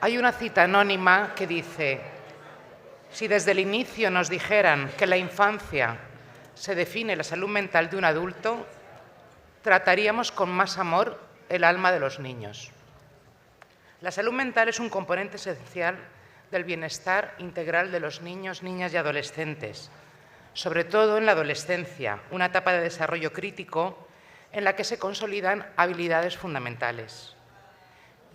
Hay una cita anónima que dice: si desde el inicio nos dijeran que en la infancia se define la salud mental de un adulto, trataríamos con más amor el alma de los niños. La salud mental es un componente esencial del bienestar integral de los niños, niñas y adolescentes, sobre todo en la adolescencia, una etapa de desarrollo crítico en la que se consolidan habilidades fundamentales.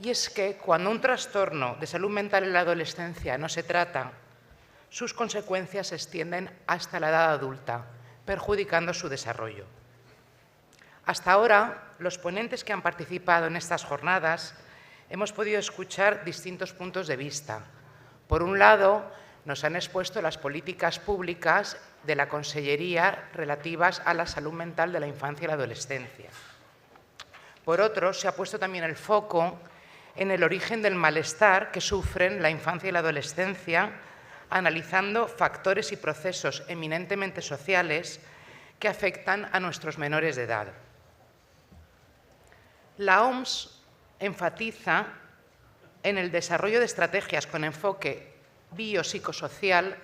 Y es que cuando un trastorno de salud mental en la adolescencia no se trata, sus consecuencias se extienden hasta la edad adulta, perjudicando su desarrollo. Hasta ahora, los ponentes que han participado en estas jornadas hemos podido escuchar distintos puntos de vista. Por un lado, nos han expuesto las políticas públicas de la Consellería relativas a la salud mental de la infancia y la adolescencia. Por otro, se ha puesto también el foco en el origen del malestar que sufren la infancia y la adolescencia, analizando factores y procesos eminentemente sociales que afectan a nuestros menores de edad. La OMS enfatiza en el desarrollo de estrategias con enfoque biopsicosocial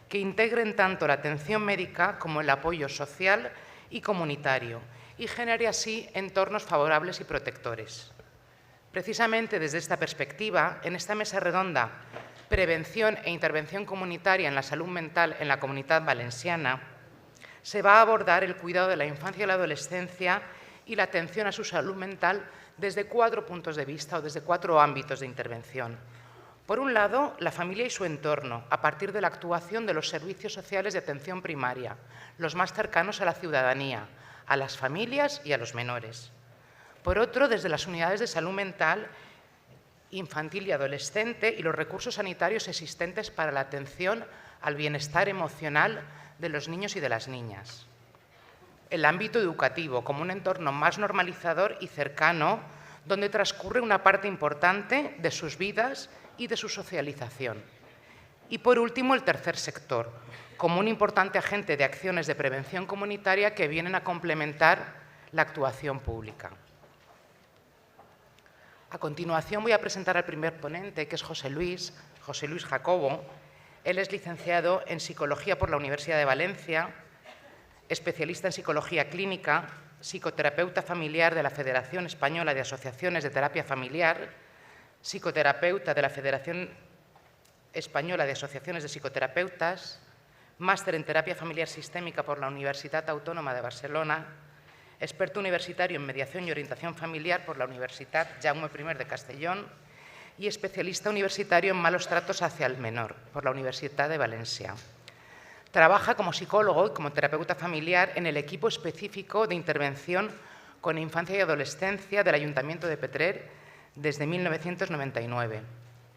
que integren tanto la atención médica como el apoyo social y comunitario y genere así entornos favorables y protectores. Precisamente desde esta perspectiva, en esta mesa redonda, Prevención e Intervención Comunitaria en la Salud Mental en la Comunidad Valenciana, se va a abordar el cuidado de la infancia y la adolescencia y la atención a su salud mental desde 4 puntos de vista o desde 4 ámbitos de intervención. Por un lado, la familia y su entorno, a partir de la actuación de los servicios sociales de atención primaria, los más cercanos a la ciudadanía, a las familias y a los menores. Por otro, desde las unidades de salud mental infantil y adolescente y los recursos sanitarios existentes para la atención al bienestar emocional de los niños y de las niñas. El ámbito educativo como un entorno más normalizador y cercano, donde transcurre una parte importante de sus vidas y de su socialización. Y por último, el tercer sector, como un importante agente de acciones de prevención comunitaria que vienen a complementar la actuación pública. A continuación voy a presentar al primer ponente, que es José Luis Jacobo. Él es licenciado en Psicología por la Universidad de Valencia, especialista en Psicología Clínica, psicoterapeuta familiar de la Federación Española de Asociaciones de Terapia Familiar, psicoterapeuta de la Federación Española de Asociaciones de Psicoterapeutas, máster en Terapia Familiar Sistémica por la Universitat Autónoma de Barcelona, experto universitario en Mediación y Orientación Familiar por la Universitat Jaume I de Castellón y especialista universitario en malos tratos hacia el menor por la Universidad de Valencia. Trabaja como psicólogo y como terapeuta familiar en el equipo específico de intervención con infancia y adolescencia del Ayuntamiento de Petrer desde 1999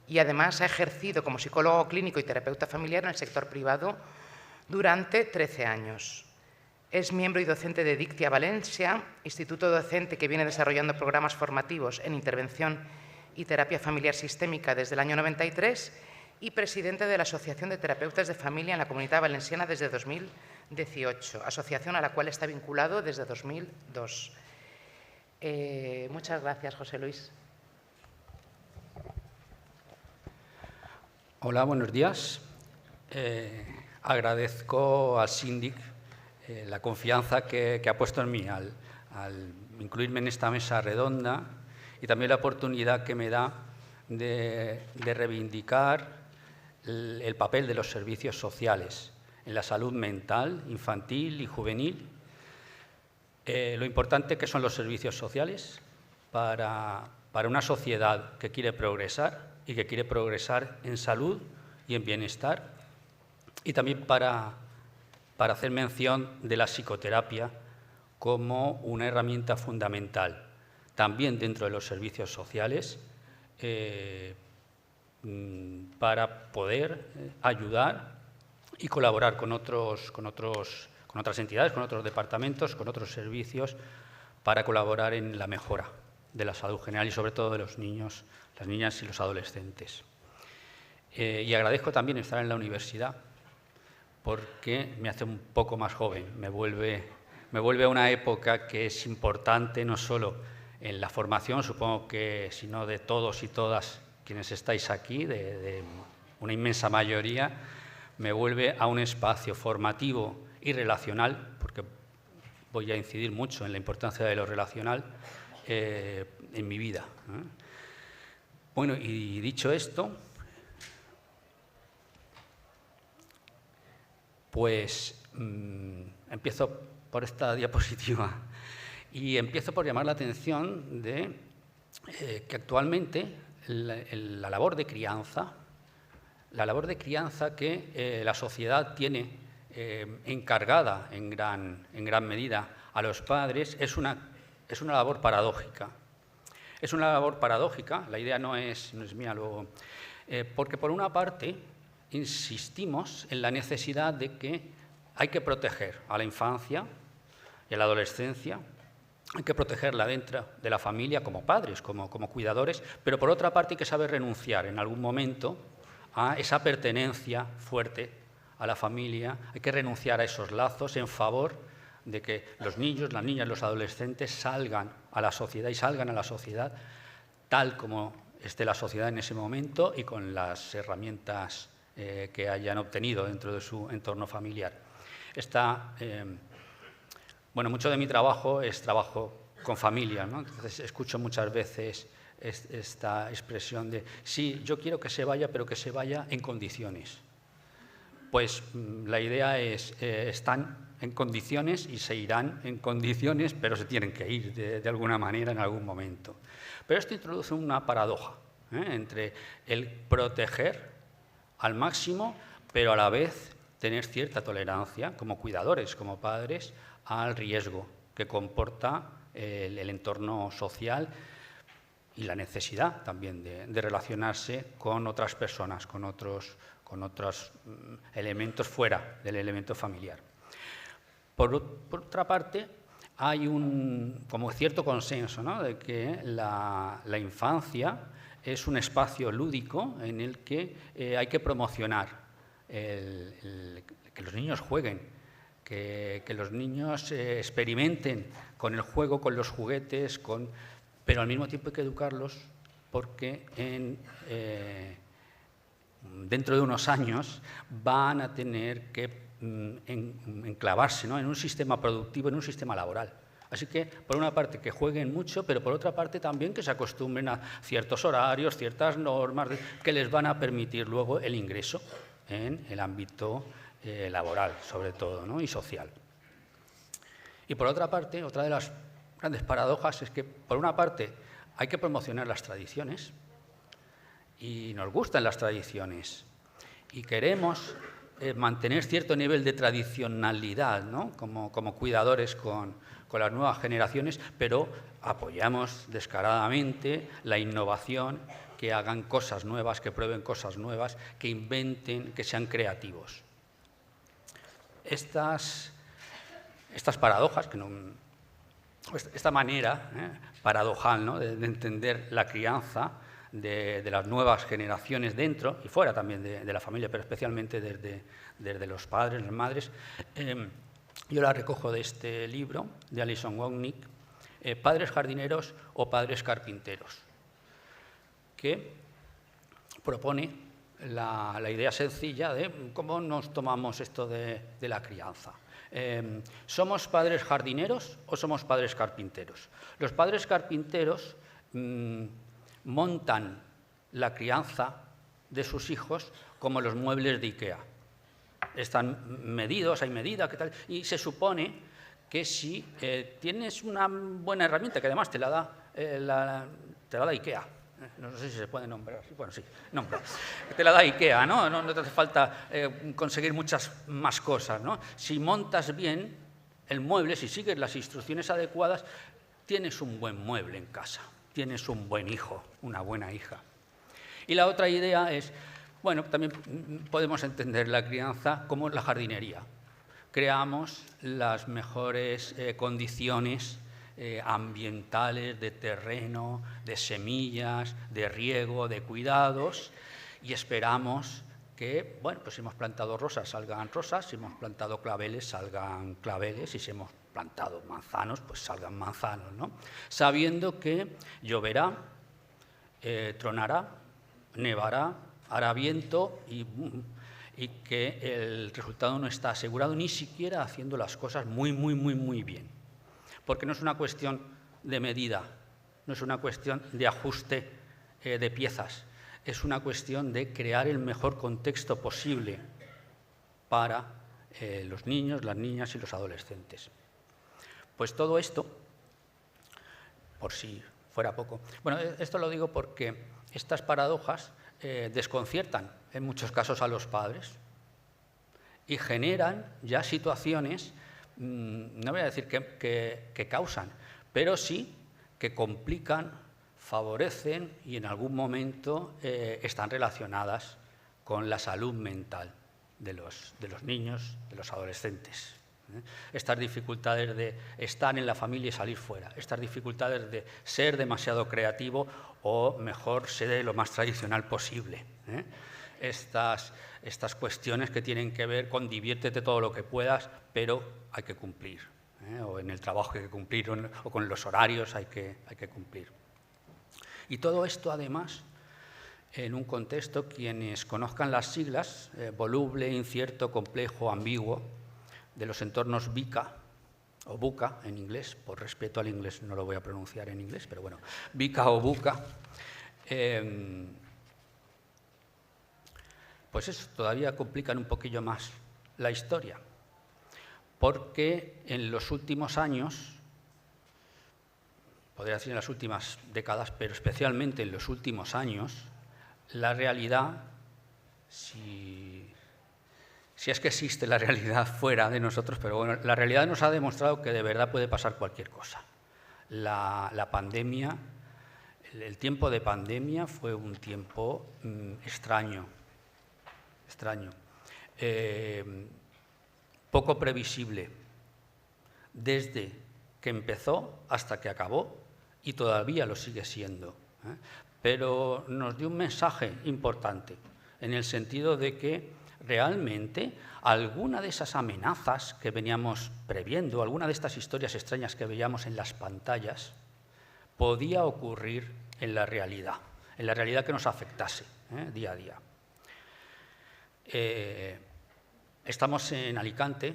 y además ha ejercido como psicólogo clínico y terapeuta familiar en el sector privado durante 13 años. Es miembro y docente de Dictia Valencia, instituto docente que viene desarrollando programas formativos en intervención y terapia familiar sistémica desde el año 93 y presidente de la Asociación de Terapeutas de Familia en la Comunidad Valenciana desde 2018, asociación a la cual está vinculado desde 2002. Muchas gracias, José Luis. Hola, buenos días. Agradezco al síndic la confianza que ha puesto en mí al incluirme en esta mesa redonda y también la oportunidad que me da de reivindicar el papel de los servicios sociales en la salud mental, infantil y juvenil, lo importante que son los servicios sociales para una sociedad que quiere progresar y que quiere progresar en salud y en bienestar, y también para hacer mención de la psicoterapia como una herramienta fundamental, también dentro de los servicios sociales, para poder ayudar y colaborar con otras entidades, con otros departamentos, con otros servicios, para colaborar en la mejora de la salud general y sobre todo de los niños, las niñas y los adolescentes. Y agradezco también estar en la universidad, porque me hace un poco más joven, me vuelve a una época que es importante no solo en la formación, supongo que sino de todos y todas quienes estáis aquí, de una inmensa mayoría, me vuelve a un espacio formativo y relacional, porque voy a incidir mucho en la importancia de lo relacional en mi vida. Bueno, y dicho esto, pues empiezo por esta diapositiva y empiezo por llamar la atención de que actualmente la labor de crianza que la sociedad tiene encargada en gran medida a los padres es una labor paradójica. Es una labor paradójica, la idea no es mía luego, porque por una parte insistimos en la necesidad de que hay que proteger a la infancia y a la adolescencia, hay que protegerla dentro de la familia como padres, como cuidadores, pero por otra parte hay que saber renunciar en algún momento a esa pertenencia fuerte a la familia, hay que renunciar a esos lazos en favor de que los niños, las niñas, los adolescentes salgan a la sociedad y salgan a la sociedad tal como esté la sociedad en ese momento y con las herramientas que hayan obtenido dentro de su entorno familiar. Bueno, mucho de mi trabajo es trabajo con familias, ¿no? Entonces escucho muchas veces esta expresión de sí, yo quiero que se vaya, pero que se vaya en condiciones. Pues la idea es, están en condiciones y se irán en condiciones, pero se tienen que ir de alguna manera en algún momento. Pero esto introduce una paradoja entre el proteger al máximo, pero a la vez tener cierta tolerancia como cuidadores, como padres, al riesgo que comporta el entorno social y la necesidad también de relacionarse con otras personas, con otros elementos fuera del elemento familiar. Por otra parte, hay como cierto consenso, ¿no?, de que la infancia es un espacio lúdico en el que hay que promocionar que los niños jueguen, que los niños experimenten con el juego, con los juguetes, pero al mismo tiempo hay que educarlos porque dentro de unos años van a tener que enclavarse, ¿no?, en un sistema productivo, en un sistema laboral. Así que, por una parte, que jueguen mucho, pero por otra parte también que se acostumbren a ciertos horarios, ciertas normas que les van a permitir luego el ingreso en el ámbito laboral, sobre todo, ¿no?, y social. Y por otra parte, otra de las grandes paradojas es que, por una parte, hay que promocionar las tradiciones y nos gustan las tradiciones y queremos mantener cierto nivel de tradicionalidad, ¿no?, como cuidadores con las nuevas generaciones, pero apoyamos descaradamente la innovación, que hagan cosas nuevas, que prueben cosas nuevas, que inventen, que sean creativos. Estas paradojas, esta manera paradojal, ¿no?, de entender la crianza de las nuevas generaciones dentro y fuera también de la familia, pero especialmente desde los padres, las madres, yo la recojo de este libro de Alison Wozniak, Padres jardineros o padres carpinteros, que propone la idea sencilla de cómo nos tomamos esto de la crianza. ¿Somos padres jardineros o somos padres carpinteros? Los padres carpinteros montan la crianza de sus hijos como los muebles de IKEA. Están medidos, hay medida, ¿qué tal? Y se supone que si tienes una buena herramienta, que además te la da IKEA, no sé si se puede nombrar, bueno, sí, nombra. Te la da IKEA, ¿no? No te hace falta conseguir muchas más cosas, ¿no? Si montas bien el mueble, si sigues las instrucciones adecuadas, tienes un buen mueble en casa, tienes un buen hijo, una buena hija. Y la otra idea es, bueno, también podemos entender la crianza como la jardinería. Creamos las mejores condiciones ambientales, de terreno, de semillas, de riego, de cuidados, y esperamos que, bueno, pues si hemos plantado rosas, salgan rosas, si hemos plantado claveles, salgan claveles, y si hemos plantado manzanos, pues salgan manzanos, ¿no? Sabiendo que lloverá, tronará, nevará, hará viento y que el resultado no está asegurado, ni siquiera haciendo las cosas muy bien. Porque no es una cuestión de medida, no es una cuestión de ajuste de piezas, es una cuestión de crear el mejor contexto posible para los niños, las niñas y los adolescentes. Pues todo esto, por si fuera poco. Bueno, esto lo digo porque estas paradojas desconciertan en muchos casos a los padres y generan ya situaciones, no voy a decir que causan, pero sí que complican, favorecen y en algún momento están relacionadas con la salud mental de los niños, de los adolescentes. Estas dificultades de estar en la familia y salir fuera, estas dificultades de ser demasiado creativo o mejor ser lo más tradicional posible. Estas cuestiones que tienen que ver con diviértete todo lo que puedas, pero hay que cumplir, o en el trabajo hay que cumplir, o con los horarios hay que cumplir. Y todo esto, además, en un contexto, quienes conozcan las siglas, voluble, incierto, complejo, ambiguo, de los entornos VICA, o BUCA en inglés, por respeto al inglés no lo voy a pronunciar en inglés, pero bueno, VICA o BUCA, pues eso todavía complican un poquillo más la historia, porque en los últimos años, podría decir en las últimas décadas, pero especialmente en los últimos años, la realidad, si es que existe la realidad fuera de nosotros, pero bueno, la realidad nos ha demostrado que de verdad puede pasar cualquier cosa. La pandemia, el tiempo de pandemia fue un tiempo extraño, poco previsible, desde que empezó hasta que acabó y todavía lo sigue siendo. Pero nos dio un mensaje importante, en el sentido de que realmente alguna de esas amenazas que veníamos previendo, alguna de estas historias extrañas que veíamos en las pantallas, podía ocurrir en la realidad que nos afectase día a día. Estamos en Alicante,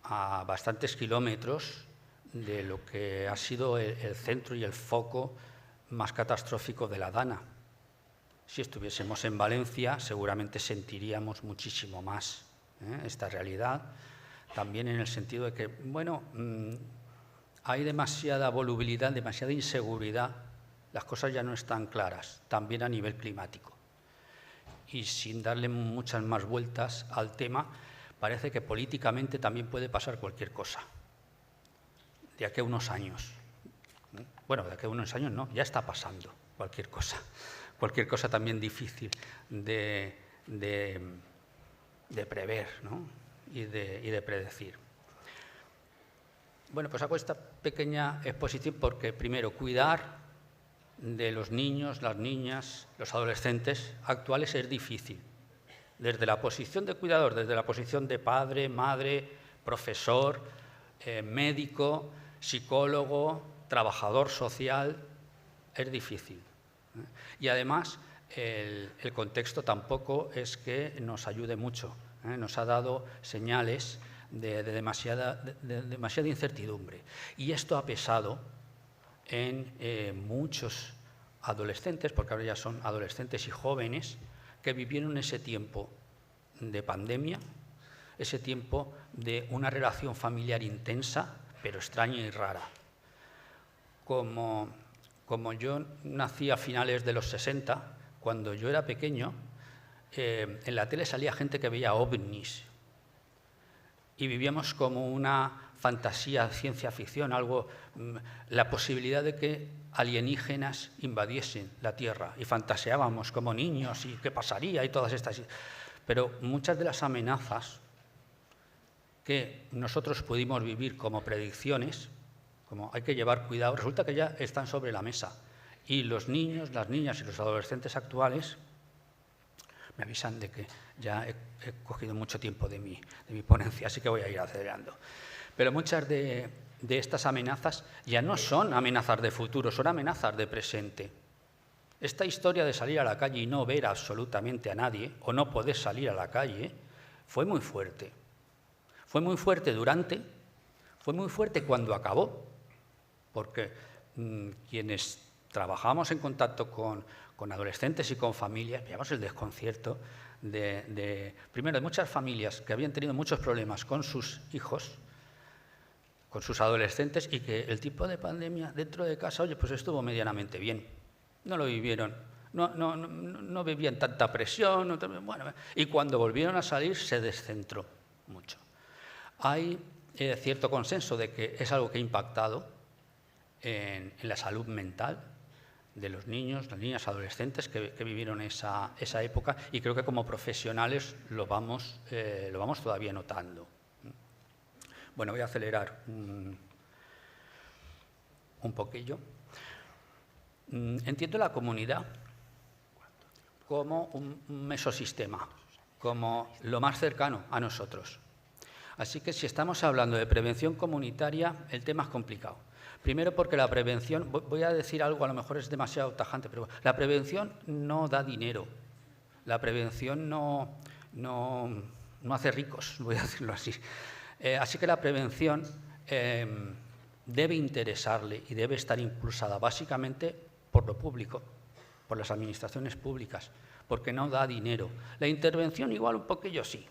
a bastantes kilómetros de lo que ha sido el centro y el foco más catastrófico de la DANA. Si estuviésemos en Valencia, seguramente sentiríamos muchísimo más esta realidad, también en el sentido de que, bueno, hay demasiada volubilidad, demasiada inseguridad, las cosas ya no están claras, también a nivel climático. Y sin darle muchas más vueltas al tema, parece que políticamente también puede pasar cualquier cosa, de aquí a unos años. Bueno, de aquí a unos años no, ya está pasando cualquier cosa también difícil de prever, ¿no? y de predecir. Bueno, pues hago esta pequeña exposición porque, primero, cuidar de los niños, las niñas, los adolescentes actuales es difícil. Desde la posición de cuidador, desde la posición de padre, madre, profesor, médico, psicólogo, trabajador social, es difícil. Y además, el contexto tampoco es que nos ayude mucho. Nos ha dado señales de demasiada incertidumbre. Y esto ha pesado en muchos adolescentes, porque ahora ya son adolescentes y jóvenes, que vivieron ese tiempo de pandemia, ese tiempo de una relación familiar intensa, pero extraña y rara. Como yo nací a finales de los 60, cuando yo era pequeño, en la tele salía gente que veía ovnis y vivíamos como una fantasía, ciencia ficción, la posibilidad de que alienígenas invadiesen la Tierra y fantaseábamos como niños y qué pasaría y todas estas. Pero muchas de las amenazas que nosotros pudimos vivir como predicciones, como hay que llevar cuidado, resulta que ya están sobre la mesa. Y los niños, las niñas y los adolescentes actuales me avisan de que ya he cogido mucho tiempo de mi ponencia, así que voy a ir acelerando. Pero muchas de estas amenazas ya no son amenazas de futuro, son amenazas de presente. Esta historia de salir a la calle y no ver absolutamente a nadie, o no poder salir a la calle, fue muy fuerte. Fue muy fuerte durante, fue muy fuerte cuando acabó, porque quienes trabajamos en contacto con adolescentes y con familias, veíamos el desconcierto primero, de muchas familias que habían tenido muchos problemas con sus hijos, con sus adolescentes, y que el tipo de pandemia dentro de casa, oye, pues estuvo medianamente bien. No lo vivieron, no vivían tanta presión, bueno, y cuando volvieron a salir se descentró mucho. Hay cierto consenso de que es algo que ha impactado en la salud mental de los niños, las niñas, adolescentes que vivieron esa época, y creo que como profesionales lo vamos todavía notando. Bueno, voy a acelerar un poquillo. Entiendo la comunidad como un mesosistema, como lo más cercano a nosotros. Así que si estamos hablando de prevención comunitaria, el tema es complicado. Primero porque la prevención, voy a decir algo, a lo mejor es demasiado tajante, pero la prevención no da dinero. La prevención no hace ricos, voy a decirlo así. Así que la prevención debe interesarle y debe estar impulsada básicamente por lo público, por las administraciones públicas, porque no da dinero. La intervención igual un poquillo sí,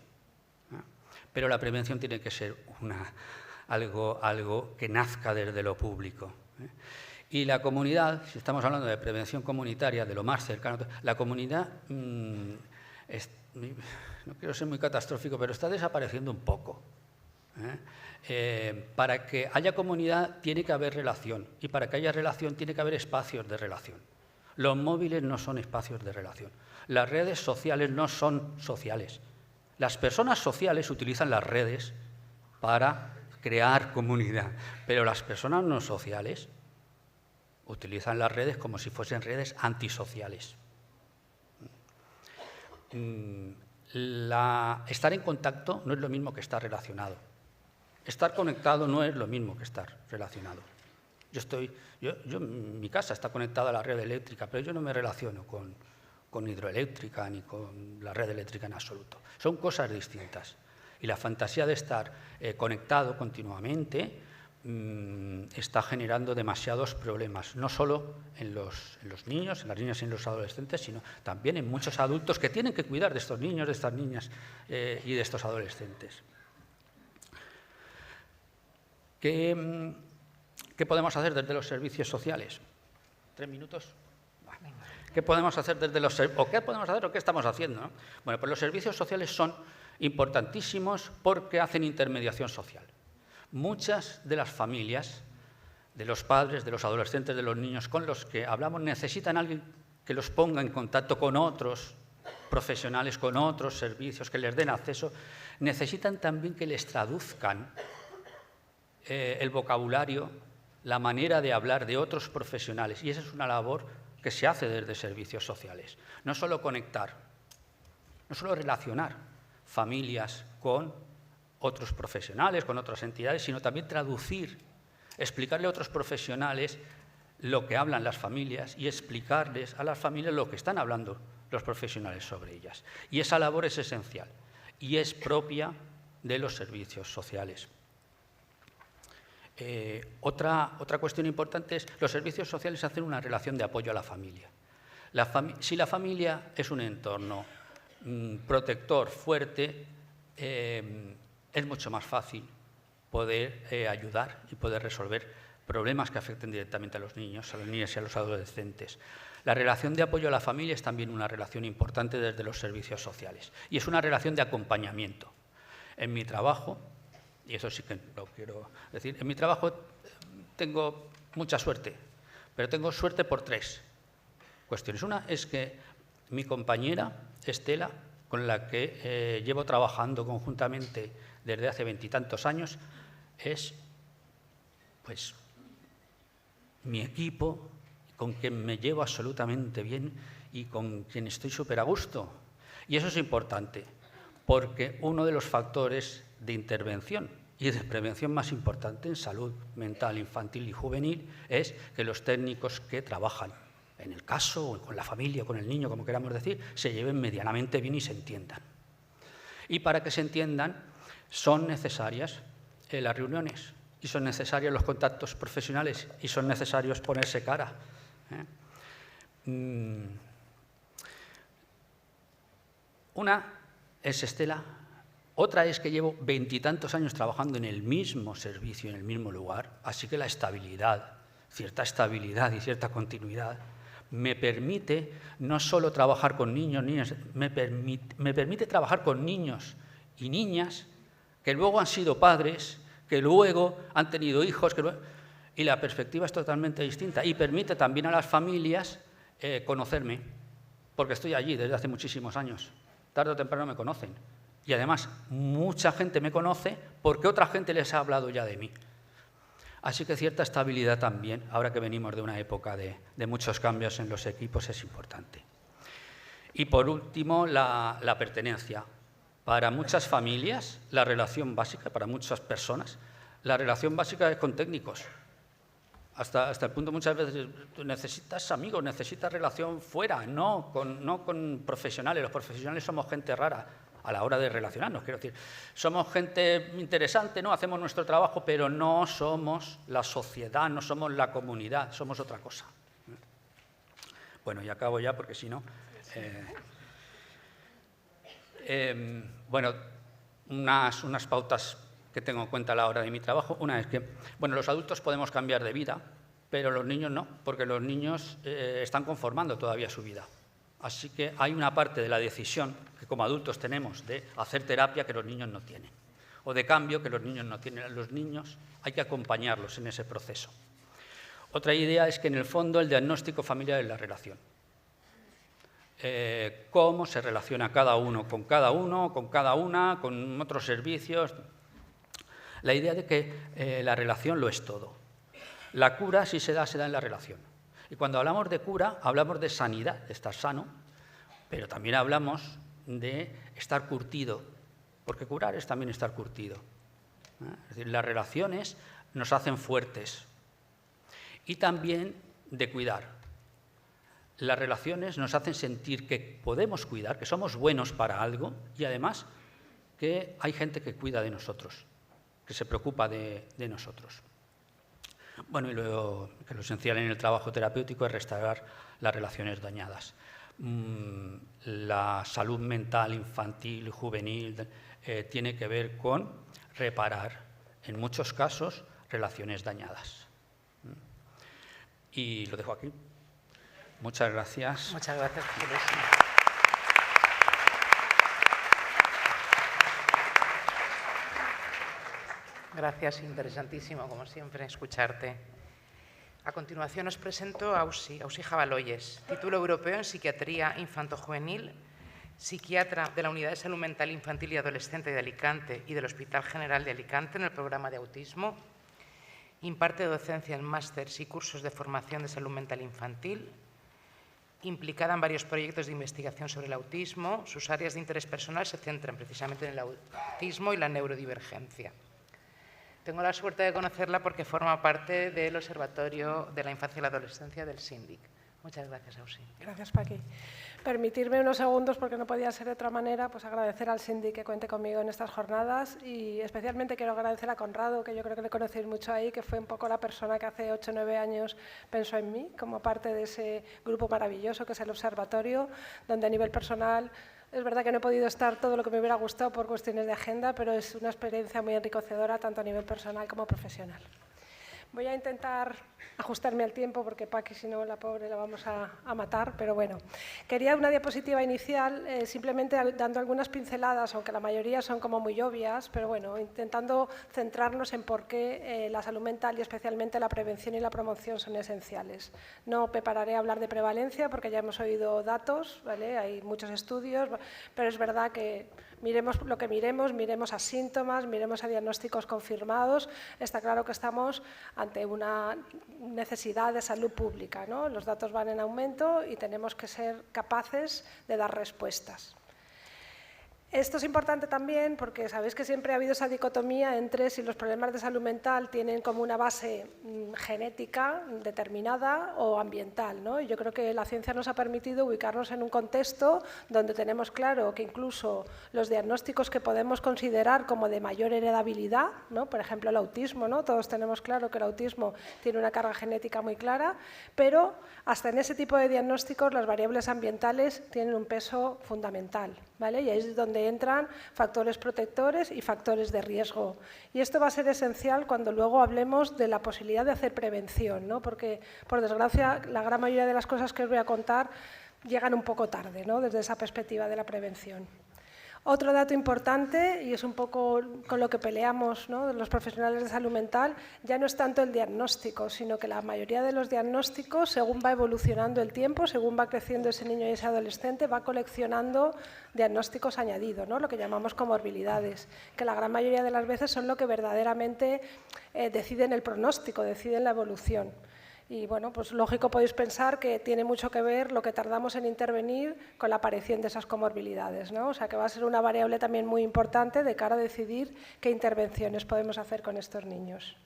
pero la prevención tiene que ser algo que nazca desde lo público. Y la comunidad, si estamos hablando de prevención comunitaria, de lo más cercano, la comunidad, no quiero ser muy catastrófico, pero está desapareciendo un poco. Para que haya comunidad tiene que haber relación, y para que haya relación tiene que haber espacios de relación. Los móviles no son espacios de relación. Las redes sociales no son sociales. Las personas sociales utilizan las redes para crear comunidad, pero las personas no sociales utilizan las redes como si fuesen redes antisociales. Estar en contacto no es lo mismo que estar relacionado. Estar conectado no es lo mismo que estar relacionado. Yo mi casa está conectada a la red eléctrica, pero yo no me relaciono con hidroeléctrica ni con la red eléctrica en absoluto. Son cosas distintas. Y la fantasía de estar conectado continuamente está generando demasiados problemas, no solo en los niños, en las niñas y en los adolescentes, sino también en muchos adultos que tienen que cuidar de estos niños, de estas niñas y de estos adolescentes. ¿Qué podemos hacer desde los servicios sociales? 3 minutos. ¿Qué podemos hacer desde los o qué podemos hacer o qué estamos haciendo, ¿no? Bueno, pues los servicios sociales son importantísimos porque hacen intermediación social. Muchas de las familias, de los padres, de los adolescentes, de los niños con los que hablamos, necesitan a alguien que los ponga en contacto con otros profesionales, con otros servicios, que les den acceso. Necesitan también que les traduzcan el vocabulario, la manera de hablar de otros profesionales, y esa es una labor que se hace desde servicios sociales. No solo conectar, no solo relacionar familias con otros profesionales, con otras entidades, sino también traducir, explicarle a otros profesionales lo que hablan las familias y explicarles a las familias lo que están hablando los profesionales sobre ellas. Y esa labor es esencial y es propia de los servicios sociales. Otra cuestión importante es los servicios sociales hacen una relación de apoyo a la familia. Si la familia es un entorno protector, fuerte, es mucho más fácil poder ayudar y poder resolver problemas que afecten directamente a los niños, a las niñas y a los adolescentes. La relación de apoyo a la familia es también una relación importante desde los servicios sociales y es una relación de acompañamiento. En mi trabajo, y eso sí que lo quiero decir, en mi trabajo tengo mucha suerte, pero tengo suerte por 3 cuestiones. Una es que mi compañera, Estela, con la que llevo trabajando conjuntamente desde hace 20 y tantos años, es pues mi equipo, con quien me llevo absolutamente bien y con quien estoy súper a gusto. Y eso es importante, porque uno de los factores de intervención y de prevención más importante en salud mental infantil y juvenil es que los técnicos que trabajan en el caso, o con la familia, o con el niño, como queramos decir, se lleven medianamente bien y se entiendan. Y para que se entiendan son necesarias las reuniones, y son necesarios los contactos profesionales, y son necesarios ponerse cara. Una es Estela, otra es que llevo 20 y tantos años trabajando en el mismo servicio, en el mismo lugar, así que la estabilidad, cierta estabilidad y cierta continuidad, me permite no solo trabajar con niños, niñas, me permite trabajar con niños y niñas que luego han sido padres, que luego han tenido hijos, y la perspectiva es totalmente distinta y permite también a las familias conocerme, porque estoy allí desde hace muchísimos años. Tarde o temprano me conocen. Y además, mucha gente me conoce porque otra gente les ha hablado ya de mí. Así que cierta estabilidad también, ahora que venimos de una época de muchos cambios en los equipos, es importante. Y por último, la pertenencia. Para muchas familias, la relación básica, para muchas personas, la relación básica es con técnicos. Hasta el punto muchas veces tú necesitas amigos, necesitas relación fuera, no con profesionales. Los profesionales somos gente rara a la hora de relacionarnos, quiero decir. Somos gente interesante, ¿no? Hacemos nuestro trabajo, pero no somos la sociedad, no somos la comunidad, somos otra cosa. Bueno, y acabo ya porque si no... bueno, unas pautas que tengo en cuenta a la hora de mi trabajo. Una es que, bueno, los adultos podemos cambiar de vida, pero los niños no, porque los niños están conformando todavía su vida. Así que hay una parte de la decisión que como adultos tenemos de hacer terapia que los niños no tienen, o de cambio que los niños no tienen. A los niños hay que acompañarlos en ese proceso. Otra idea es que en el fondo el diagnóstico familiar es la relación. Cómo se relaciona cada uno, con cada una, con otros servicios. La idea de que la relación lo es todo. La cura, si se da en la relación. Y cuando hablamos de cura, hablamos de sanidad, de estar sano, pero también hablamos de estar curtido, porque curar es también estar curtido. Es decir, las relaciones nos hacen fuertes. Y también de cuidar. Las relaciones nos hacen sentir que podemos cuidar, que somos buenos para algo y además que hay gente que cuida de nosotros, que se preocupa de nosotros. Bueno, y luego que lo esencial en el trabajo terapéutico es restaurar las relaciones dañadas. La salud mental infantil y juvenil tiene que ver con reparar, en muchos casos, relaciones dañadas. Y lo dejo aquí. Muchas gracias. Muchas gracias, Jesús. Gracias, interesantísimo, como siempre, escucharte. A continuación os presento a Ausi Jabaloyes, título europeo en Psiquiatría Infanto-Juvenil, psiquiatra de la Unidad de Salud Mental Infantil y Adolescente de Alicante y del Hospital General de Alicante en el programa de autismo. Imparte docencia en másters y cursos de formación de salud mental infantil. Implicada en varios proyectos de investigación sobre el autismo, sus áreas de interés personal se centran precisamente en el autismo y la neurodivergencia. Tengo la suerte de conocerla porque forma parte del Observatorio de la Infancia y la Adolescencia del SINDIC. Muchas gracias, Ausi. Gracias, Paqui. Permitirme unos segundos, porque no podía ser de otra manera, pues agradecer al SINDIC que cuente conmigo en estas jornadas y especialmente quiero agradecer a Conrado, que yo creo que le conocéis mucho ahí, que fue un poco la persona que hace 8 o 9 años pensó en mí como parte de ese grupo maravilloso que es el Observatorio, donde a nivel personal es verdad que no he podido estar todo lo que me hubiera gustado por cuestiones de agenda, pero es una experiencia muy enriquecedora tanto a nivel personal como profesional. Voy a intentar ajustarme al tiempo porque Paqui, si no, la pobre la vamos a matar, pero bueno. Quería una diapositiva inicial, simplemente dando algunas pinceladas, aunque la mayoría son como muy obvias, pero bueno, intentando centrarnos en por qué la salud mental y especialmente la prevención y la promoción son esenciales. No me pararé a hablar de prevalencia porque ya hemos oído datos, ¿vale? Hay muchos estudios, pero es verdad que miremos lo que miremos a síntomas, miremos a diagnósticos confirmados, está claro que estamos ante una necesidad de salud pública, ¿no? Los datos van en aumento y tenemos que ser capaces de dar respuestas. Esto es importante también porque sabéis que siempre ha habido esa dicotomía entre si los problemas de salud mental tienen como una base genética determinada o ambiental, ¿no? Y yo creo que la ciencia nos ha permitido ubicarnos en un contexto donde tenemos claro que incluso los diagnósticos que podemos considerar como de mayor heredabilidad, ¿no? Por ejemplo el autismo, ¿no? Todos tenemos claro que el autismo tiene una carga genética muy clara, pero hasta en ese tipo de diagnósticos las variables ambientales tienen un peso fundamental, ¿vale? Y ahí es donde entran factores protectores y factores de riesgo. Y esto va a ser esencial cuando luego hablemos de la posibilidad de hacer prevención, ¿no? Porque, por desgracia, la gran mayoría de las cosas que os voy a contar llegan un poco tarde, ¿no? Desde esa perspectiva de la prevención. Otro dato importante, y es un poco con lo que peleamos, ¿no?, los profesionales de salud mental, ya no es tanto el diagnóstico, sino que la mayoría de los diagnósticos, según va evolucionando el tiempo, según va creciendo ese niño y ese adolescente, va coleccionando diagnósticos añadidos, ¿no?, lo que llamamos comorbilidades, que la gran mayoría de las veces son lo que verdaderamente deciden el pronóstico, deciden la evolución. Y bueno, pues lógico podéis pensar que tiene mucho que ver lo que tardamos en intervenir con la aparición de esas comorbilidades, ¿no? O sea que va a ser una variable también muy importante de cara a decidir qué intervenciones podemos hacer con estos niños.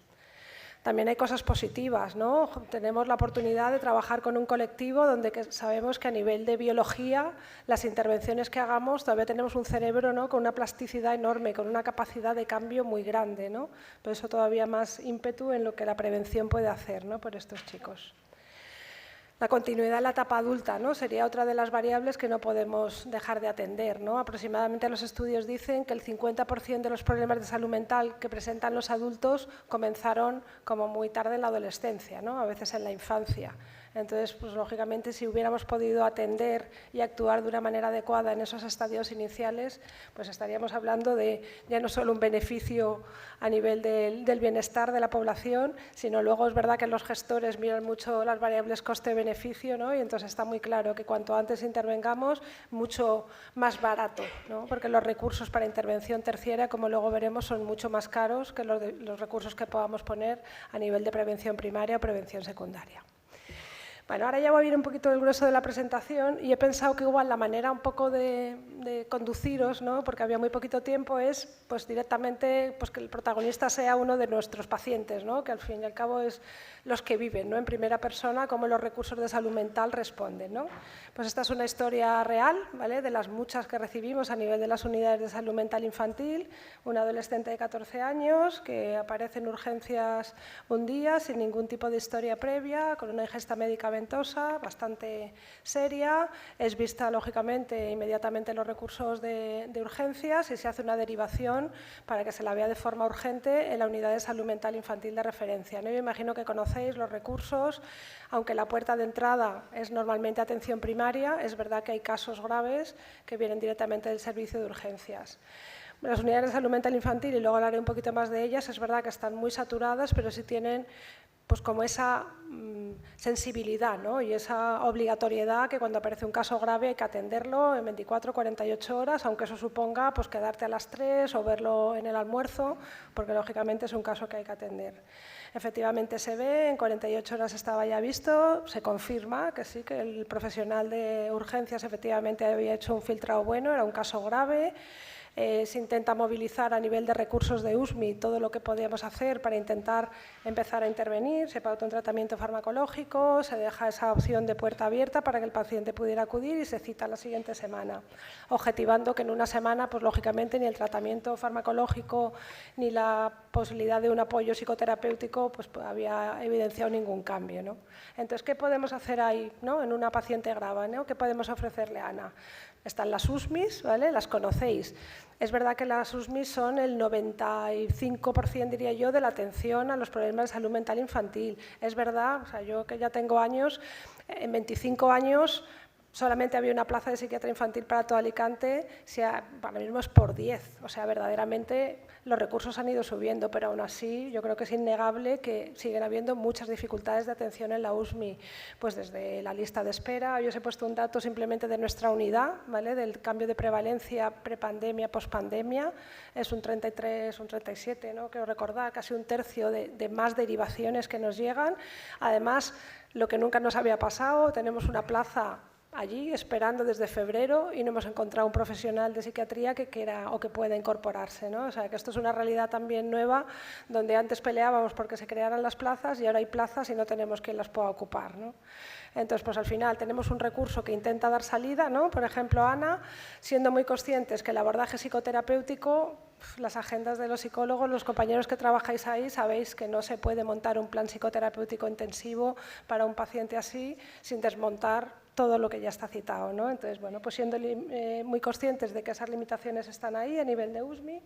También hay cosas positivas, ¿no? Tenemos la oportunidad de trabajar con un colectivo donde sabemos que a nivel de biología las intervenciones que hagamos todavía tenemos un cerebro, ¿no?, con una plasticidad enorme, con una capacidad de cambio muy grande, ¿no? Por eso todavía más ímpetu en lo que la prevención puede hacer, ¿no?, por estos chicos. La continuidad en la etapa adulta, ¿no?, sería otra de las variables que no podemos dejar de atender, ¿no? Aproximadamente los estudios dicen que el 50% de los problemas de salud mental que presentan los adultos comenzaron como muy tarde en la adolescencia, ¿no?, a veces en la infancia. Entonces, pues lógicamente, si hubiéramos podido atender y actuar de una manera adecuada en esos estadios iniciales, pues estaríamos hablando de ya no solo un beneficio a nivel del bienestar de la población, sino luego es verdad que los gestores miran mucho las variables coste-beneficio, ¿no? Y entonces está muy claro que cuanto antes intervengamos, mucho más barato, ¿no? Porque los recursos para intervención terciaria, como luego veremos, son mucho más caros que los recursos que podamos poner a nivel de prevención primaria o prevención secundaria. Bueno, ahora ya voy a ir un poquito del grueso de la presentación y he pensado que igual la manera un poco de conduciros, ¿no?, porque había muy poquito tiempo, es pues directamente pues que el protagonista sea uno de nuestros pacientes, ¿no?, que al fin y al cabo es los que viven, ¿no?, en primera persona cómo los recursos de salud mental responden, ¿no? Pues esta es una historia real, ¿vale?, de las muchas que recibimos a nivel de las unidades de salud mental infantil. Un adolescente de 14 años que aparece en urgencias un día sin ningún tipo de historia previa, con una ingesta medicamentosa bastante seria, es vista lógicamente inmediatamente en los recursos de urgencias y se hace una derivación para que se la vea de forma urgente en la unidad de salud mental infantil de referencia, ¿no? Yo imagino que conocéis los recursos, aunque la puerta de entrada es normalmente atención primaria, es verdad que hay casos graves que vienen directamente del servicio de urgencias. Las unidades de salud mental infantil, y luego hablaré un poquito más de ellas, es verdad que están muy saturadas, pero sí tienen pues como esa sensibilidad, ¿no?, y esa obligatoriedad que cuando aparece un caso grave hay que atenderlo en 24 o 48 horas, aunque eso suponga pues quedarte a las 3 o verlo en el almuerzo, porque lógicamente es un caso que hay que atender. Efectivamente se ve, en 48 horas estaba ya visto, se confirma que sí, que el profesional de urgencias efectivamente había hecho un filtrado bueno, era un caso grave. Se intenta movilizar a nivel de recursos de USMI todo lo que podíamos hacer para intentar empezar a intervenir, se pauta un tratamiento farmacológico, se deja esa opción de puerta abierta para que el paciente pudiera acudir y se cita la siguiente semana, objetivando que en una semana, pues lógicamente, ni el tratamiento farmacológico ni la posibilidad de un apoyo psicoterapéutico pues había evidenciado ningún cambio, ¿no? Entonces, ¿qué podemos hacer ahí, ¿no?, en una paciente grave, ¿no? ¿Qué podemos ofrecerle a Ana? Están las USMIs, ¿vale?, las conocéis. Es verdad que las USMIs son el 95%, diría yo, de la atención a los problemas de salud mental infantil. Es verdad, o sea, yo que ya tengo años, en 25 años solamente había una plaza de psiquiatra infantil para todo Alicante, ahora mismo es por 10, o sea, verdaderamente los recursos han ido subiendo, pero aún así yo creo que es innegable que siguen habiendo muchas dificultades de atención en la USMI, pues desde la lista de espera. Yo os he puesto un dato simplemente de nuestra unidad, ¿vale?, del cambio de prevalencia prepandemia, pospandemia, es un 33, un 37, ¿no?, creo recordar, casi un tercio de más derivaciones que nos llegan. Además, lo que nunca nos había pasado, tenemos una plaza allí esperando desde febrero y no hemos encontrado un profesional de psiquiatría que quiera o que pueda incorporarse, ¿no? O sea, que esto es una realidad también nueva, donde antes peleábamos porque se crearan las plazas y ahora hay plazas y no tenemos quien las pueda ocupar, ¿no? Entonces, pues al final tenemos un recurso que intenta dar salida, ¿no? Por ejemplo, Ana, siendo muy conscientes que el abordaje psicoterapéutico, las agendas de los psicólogos, los compañeros que trabajáis ahí, sabéis que no se puede montar un plan psicoterapéutico intensivo para un paciente así sin desmontar todo lo que ya está citado, ¿no? Entonces, bueno, pues siendo muy conscientes de que esas limitaciones están ahí a nivel de USMI,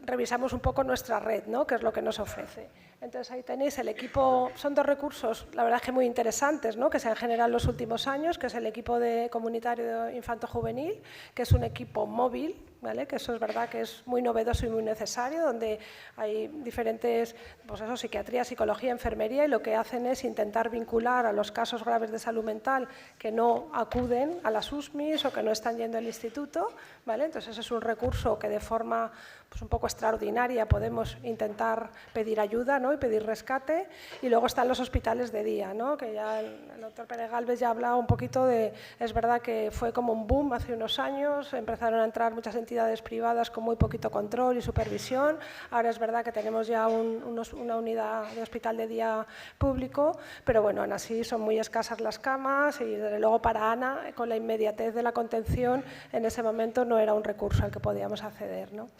revisamos un poco nuestra red, ¿no? Que es lo que nos ofrece. Entonces ahí tenéis el equipo, son dos recursos, la verdad es que muy interesantes, ¿no? Que se han generado en los últimos años, que es el equipo de comunitario infanto-juvenil, que es un equipo móvil, ¿vale? Que eso es verdad que es muy novedoso y muy necesario, donde hay diferentes, pues eso, psiquiatría, psicología, enfermería, y lo que hacen es intentar vincular a los casos graves de salud mental que no acuden a las USMIs o que no están yendo al instituto, ¿vale? Entonces ese es un recurso que de forma pues un poco extraordinaria podemos intentar pedir ayuda, ¿no? Y pedir rescate. Y luego están los hospitales de día, ¿no? Que ya el doctor Pérez Gálvez ya ha hablado un poquito de, es verdad que fue como un boom hace unos años, empezaron a entrar muchas entidades privadas con muy poquito control y supervisión. Ahora es verdad que tenemos ya una unidad de hospital de día público, pero bueno, aún así son muy escasas las camas y desde luego para Ana, con la inmediatez de la contención, en ese momento no era un recurso al que podíamos acceder, ¿no?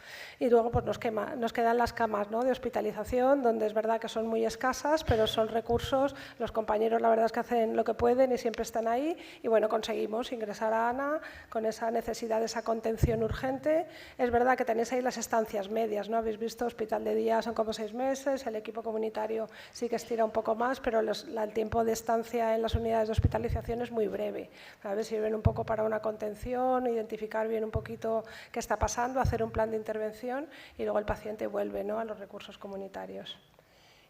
Y luego pues nos quedan las camas, ¿no? De hospitalización, donde es verdad que son muy escasas, pero son recursos, los compañeros la verdad es que hacen lo que pueden y siempre están ahí, y bueno, conseguimos ingresar a Ana con esa necesidad de esa contención urgente. Es verdad que tenéis ahí las estancias medias, ¿no? Habéis visto, hospital de día son como 6 meses, el equipo comunitario sí que estira un poco más, pero el tiempo de estancia en las unidades de hospitalización es muy breve. A ver, sirven un poco para una contención, identificar bien un poquito qué está pasando, hacer un plan de intervención y luego el paciente vuelve, ¿no? A los recursos comunitarios.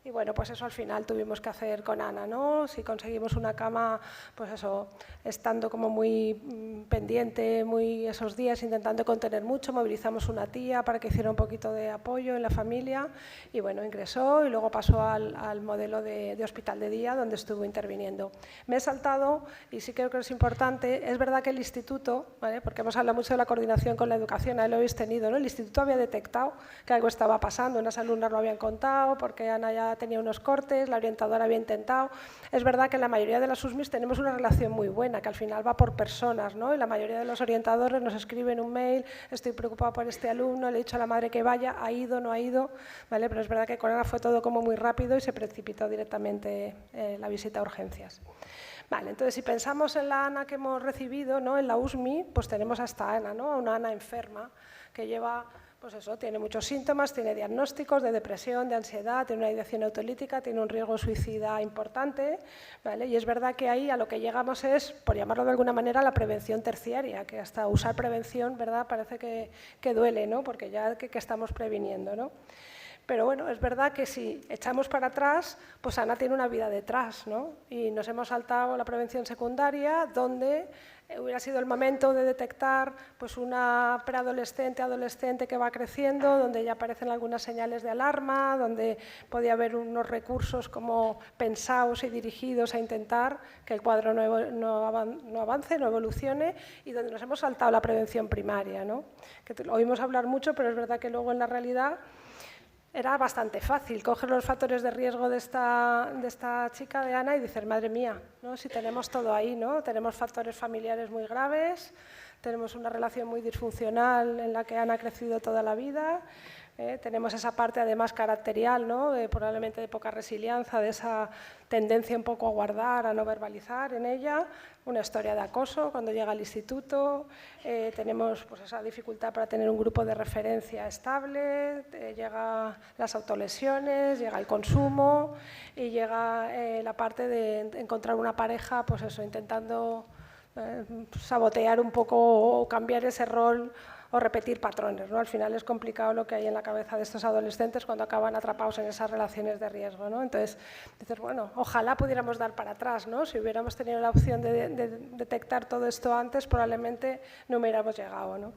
Y bueno, pues eso al final tuvimos que hacer con Ana, ¿no? Si conseguimos una cama, pues eso, estando como muy pendiente, muy esos días, intentando contener mucho, movilizamos una tía para que hiciera un poquito de apoyo en la familia y bueno, ingresó y luego pasó al modelo de hospital de día donde estuvo interviniendo. Me he saltado, y sí creo que es importante, es verdad que el instituto, ¿vale? Porque hemos hablado mucho de la coordinación con la educación, ahí lo habéis tenido, ¿no? El instituto había detectado que algo estaba pasando, unas alumnas lo habían contado porque Ana ya tenía unos cortes, la orientadora había intentado. Es verdad que en la mayoría de las USMIs tenemos una relación muy buena, que al final va por personas, ¿no? Y la mayoría de los orientadores nos escriben un mail, estoy preocupada por este alumno, le he dicho a la madre que vaya, ha ido, no ha ido, ¿vale? Pero es verdad que con Ana fue todo como muy rápido y se precipitó directamente la visita a urgencias. Vale, entonces si pensamos en la Ana que hemos recibido, ¿no? En la USMI, pues tenemos a esta Ana, ¿no? Una Ana enferma que lleva... Pues eso, tiene muchos síntomas, tiene diagnósticos de depresión, de ansiedad, tiene una ideación autolítica, tiene un riesgo suicida importante, ¿vale? Y es verdad que ahí a lo que llegamos es, por llamarlo de alguna manera, la prevención terciaria, que hasta usar prevención, ¿verdad? Parece que duele, ¿no? Porque ya que estamos previniendo, ¿no? Pero bueno, es verdad que si echamos para atrás, pues Ana tiene una vida detrás, ¿no? Y nos hemos saltado la prevención secundaria, donde hubiera sido el momento de detectar pues una preadolescente, adolescente que va creciendo, donde ya aparecen algunas señales de alarma, donde podía haber unos recursos como pensados y dirigidos a intentar que el cuadro no avance, no evolucione, y donde nos hemos saltado la prevención primaria, ¿no? Que oímos hablar mucho, pero es verdad que luego en la realidad era bastante fácil coger los factores de riesgo de esta chica, de Ana, y decir, madre mía, ¿no? Si tenemos todo ahí, ¿no? Tenemos factores familiares muy graves, tenemos una relación muy disfuncional en la que Ana ha crecido toda la vida, tenemos esa parte además caracterial, ¿no? Probablemente de poca resiliencia, de esa tendencia un poco a guardar, a no verbalizar en ella, una historia de acoso cuando llega al instituto, tenemos pues, esa dificultad para tener un grupo de referencia estable, llega las autolesiones, llega el consumo y llega la parte de encontrar una pareja, pues eso, intentando sabotear un poco o cambiar ese rol o repetir patrones, ¿no? Al final es complicado lo que hay en la cabeza de estos adolescentes cuando acaban atrapados en esas relaciones de riesgo, ¿no? Entonces, dices, bueno, ojalá pudiéramos dar para atrás, ¿no? Si hubiéramos tenido la opción de detectar todo esto antes, probablemente no hubiéramos llegado, ¿no?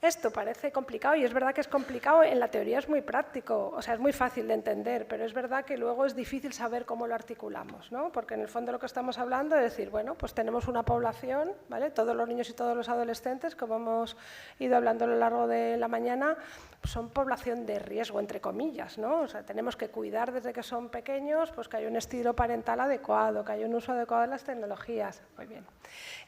Esto parece complicado y es verdad que es complicado, en la teoría es muy práctico, o sea, es muy fácil de entender, pero es verdad que luego es difícil saber cómo lo articulamos, ¿no? Porque en el fondo lo que estamos hablando es decir, bueno, pues tenemos una población, ¿vale? Todos los niños y todos los adolescentes, como hemos ido hablando a lo largo de la mañana, son población de riesgo, entre comillas, ¿no? O sea, tenemos que cuidar desde que son pequeños, pues que haya un estilo parental adecuado, que haya un uso adecuado de las tecnologías, muy bien.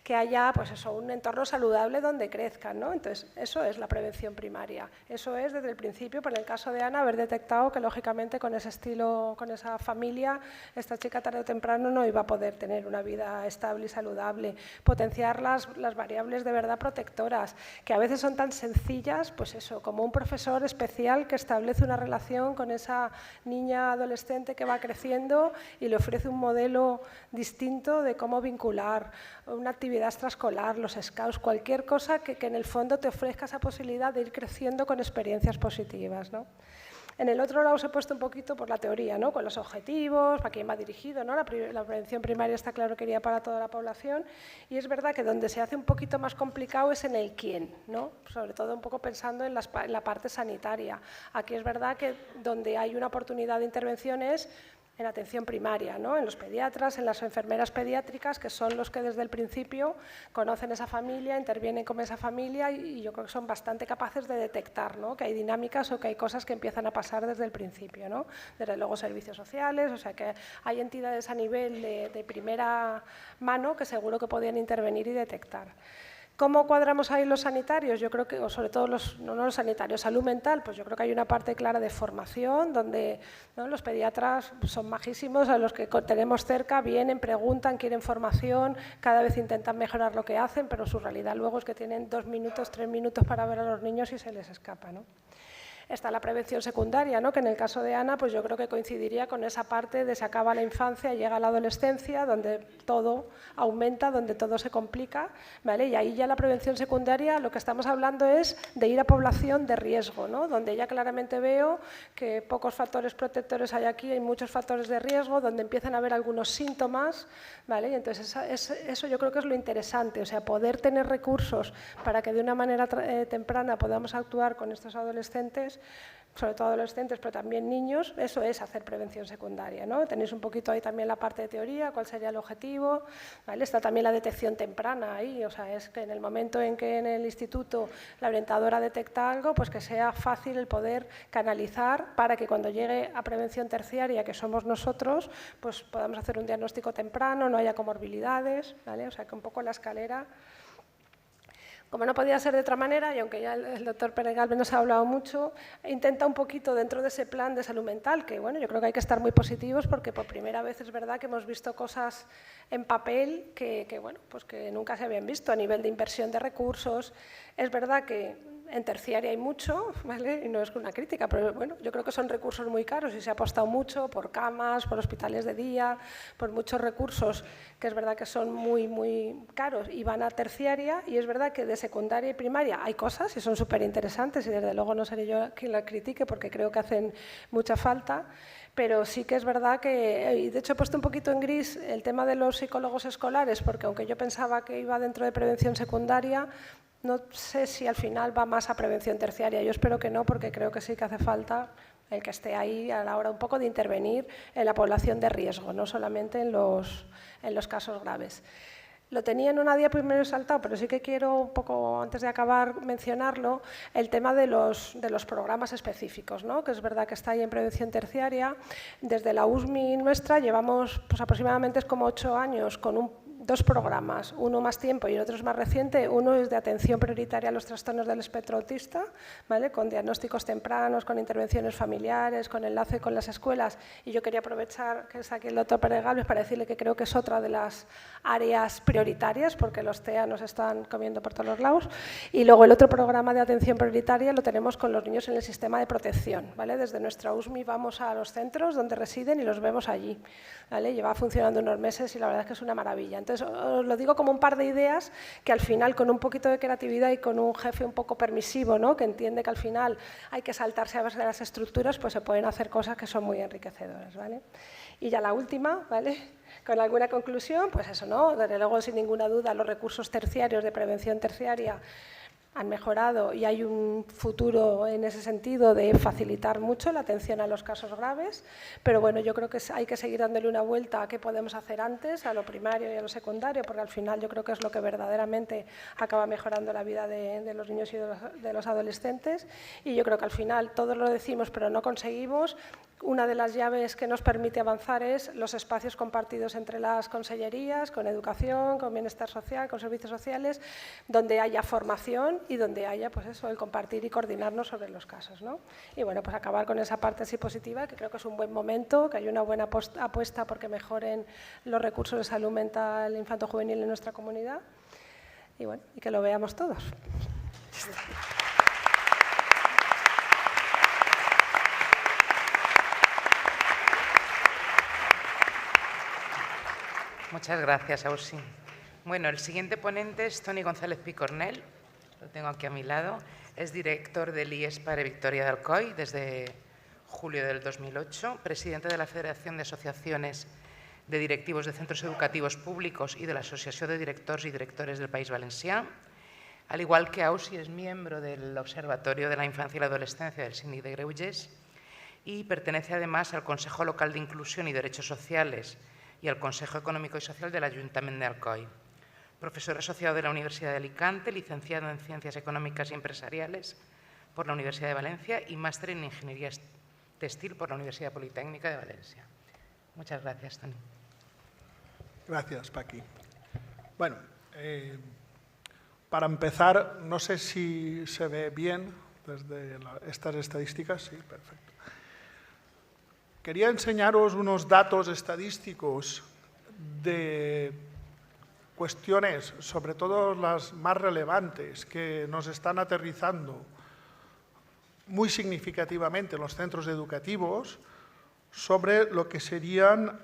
Que haya, pues eso, un entorno saludable donde crezcan, ¿no? Entonces, eso es la prevención primaria. Eso es, desde el principio, por el caso de Ana, haber detectado que, lógicamente, con ese estilo, con esa familia, esta chica tarde o temprano no iba a poder tener una vida estable y saludable. Potenciar las variables de verdad protectoras, que a veces son tan sencillas, pues eso, como un profesor especial que establece una relación con esa niña adolescente que va creciendo y le ofrece un modelo distinto de cómo vincular, una actividad extraescolar, los scouts, cualquier cosa que en el fondo te ofrezca esa posibilidad de ir creciendo con experiencias positivas, ¿no? En el otro lado os he puesto un poquito por la teoría, ¿no? Con los objetivos, para quién va dirigido, ¿no? La prevención primaria está claro que iría para toda la población y es verdad que donde se hace un poquito más complicado es en el quién, ¿no? Sobre todo un poco pensando en la parte sanitaria. Aquí es verdad que donde hay una oportunidad de intervención es en atención primaria, ¿no? En los pediatras, en las enfermeras pediátricas, que son los que desde el principio conocen esa familia, intervienen con esa familia y yo creo que son bastante capaces de detectar, ¿no? Que hay dinámicas o que hay cosas que empiezan a pasar desde el principio, ¿no? Desde luego servicios sociales, o sea que hay entidades a nivel de primera mano que seguro que podían intervenir y detectar. ¿Cómo cuadramos ahí los sanitarios? Yo creo que, o sobre todo no los sanitarios, salud mental, pues yo creo que hay una parte clara de formación, donde, ¿no? Los pediatras son majísimos, a los que tenemos cerca, vienen, preguntan, quieren formación, cada vez intentan mejorar lo que hacen, pero su realidad luego es que tienen 2 minutos, 3 minutos para ver a los niños y se les escapa, ¿no? Está la prevención secundaria, ¿no? Que en el caso de Ana, pues yo creo que coincidiría con esa parte de se acaba la infancia, llega la adolescencia, donde todo aumenta, donde todo se complica, ¿vale? Y ahí ya la prevención secundaria, lo que estamos hablando es de ir a población de riesgo, ¿no? Donde ya claramente veo que pocos factores protectores hay aquí, hay muchos factores de riesgo, donde empiezan a haber algunos síntomas, ¿vale? Y entonces eso yo creo que es lo interesante, o sea, poder tener recursos para que de una manera temprana podamos actuar con estos adolescentes, sobre todo adolescentes, pero también niños, eso es hacer prevención secundaria, ¿no? Tenéis un poquito ahí también la parte de teoría, cuál sería el objetivo, ¿vale? Está también la detección temprana ahí, o sea, es que en el momento en que en el instituto la orientadora detecta algo, pues que sea fácil el poder canalizar para que cuando llegue a prevención terciaria, que somos nosotros, pues podamos hacer un diagnóstico temprano, no haya comorbilidades, ¿vale? O sea, que un poco la escalera. Como no podía ser de otra manera, y aunque ya el doctor Pérez Galvez nos ha hablado mucho, intenta un poquito dentro de ese plan de salud mental, que bueno, yo creo que hay que estar muy positivos porque por primera vez es verdad que hemos visto cosas en papel que bueno, pues que nunca se habían visto a nivel de inversión de recursos. Es verdad que en terciaria hay mucho, ¿vale? Y no es una crítica, pero bueno, yo creo que son recursos muy caros y se ha apostado mucho por camas, por hospitales de día, por muchos recursos que es verdad que son muy, muy caros y van a terciaria, y es verdad que de secundaria y primaria hay cosas y son súper interesantes y desde luego no seré yo quien la critique porque creo que hacen mucha falta, pero sí que es verdad que, y de hecho he puesto un poquito en gris el tema de los psicólogos escolares, porque aunque yo pensaba que iba dentro de prevención secundaria, no sé si al final va más a prevención terciaria. Yo espero que no, porque creo que sí que hace falta el que esté ahí a la hora un poco de intervenir en la población de riesgo, no solamente en los casos graves. Lo tenía en una diapo y me lo he saltado, pero sí que quiero un poco, antes de acabar, mencionarlo, el tema de los programas específicos, ¿no? Que es verdad que está ahí en prevención terciaria. Desde la USMI nuestra llevamos pues, aproximadamente como 8 años con 2 programas, uno más tiempo y el otro es más reciente. Uno es de atención prioritaria a los trastornos del espectro autista, ¿vale? Con diagnósticos tempranos, con intervenciones familiares, con enlace con las escuelas. Y yo quería aprovechar que está aquí el doctor Pérez Galvez para decirle que creo que es otra de las áreas prioritarias, porque los TEA nos están comiendo por todos los lados. Y luego el otro programa de atención prioritaria lo tenemos con los niños en el sistema de protección, ¿vale? Desde nuestra USMI vamos a los centros donde residen y los vemos allí, ¿vale? Lleva funcionando unos meses y la verdad es que es una maravilla. Entonces, os lo digo como un par de ideas que al final, con un poquito de creatividad y con un jefe un poco permisivo, ¿no? Que entiende que al final hay que saltarse a base de las estructuras, pues se pueden hacer cosas que son muy enriquecedoras, ¿vale? Y ya la última, ¿vale? Con alguna conclusión, pues eso, ¿no? Desde luego, sin ninguna duda, los recursos terciarios de prevención terciaria han mejorado y hay un futuro en ese sentido de facilitar mucho la atención a los casos graves, pero bueno, yo creo que hay que seguir dándole una vuelta a qué podemos hacer antes, a lo primario y a lo secundario, porque al final yo creo que es lo que verdaderamente acaba mejorando la vida de los niños y de los adolescentes, y yo creo que al final todos lo decimos pero no conseguimos. Una de las llaves que nos permite avanzar es los espacios compartidos entre las consellerías, con educación, con bienestar social, con servicios sociales, donde haya formación y donde haya pues eso, el compartir y coordinarnos sobre los casos, ¿no? Y bueno, pues acabar con esa parte así positiva, que creo que es un buen momento, que hay una buena apuesta porque mejoren los recursos de salud mental infanto-juvenil en nuestra comunidad y bueno, y que lo veamos todos. Muchas gracias, Ausi. Bueno, el siguiente ponente es Toni González Picornell, lo tengo aquí a mi lado. Es director del IES Pare Victoria de Alcoy desde julio del 2008, presidente de la Federación de Asociaciones de Directivos de Centros Educativos Públicos y de la Asociación de Directors y Directores del País Valencià. Al igual que Ausi, es miembro del Observatorio de la Infancia y la Adolescencia del Síndic de Greuges y pertenece además al Consejo Local de Inclusión y Derechos Sociales y al Consejo Económico y Social del Ayuntamiento de Alcoy. Profesor asociado de la Universidad de Alicante, licenciado en Ciencias Económicas y Empresariales por la Universidad de Valencia y máster en Ingeniería Textil por la Universidad Politécnica de Valencia. Muchas gracias, Toni. Gracias, Paqui. Bueno, para empezar, no sé si se ve bien desde estas estadísticas. Sí, perfecto. Quería enseñaros unos datos estadísticos de cuestiones, sobre todo las más relevantes, que nos están aterrizando muy significativamente en los centros educativos sobre lo que serían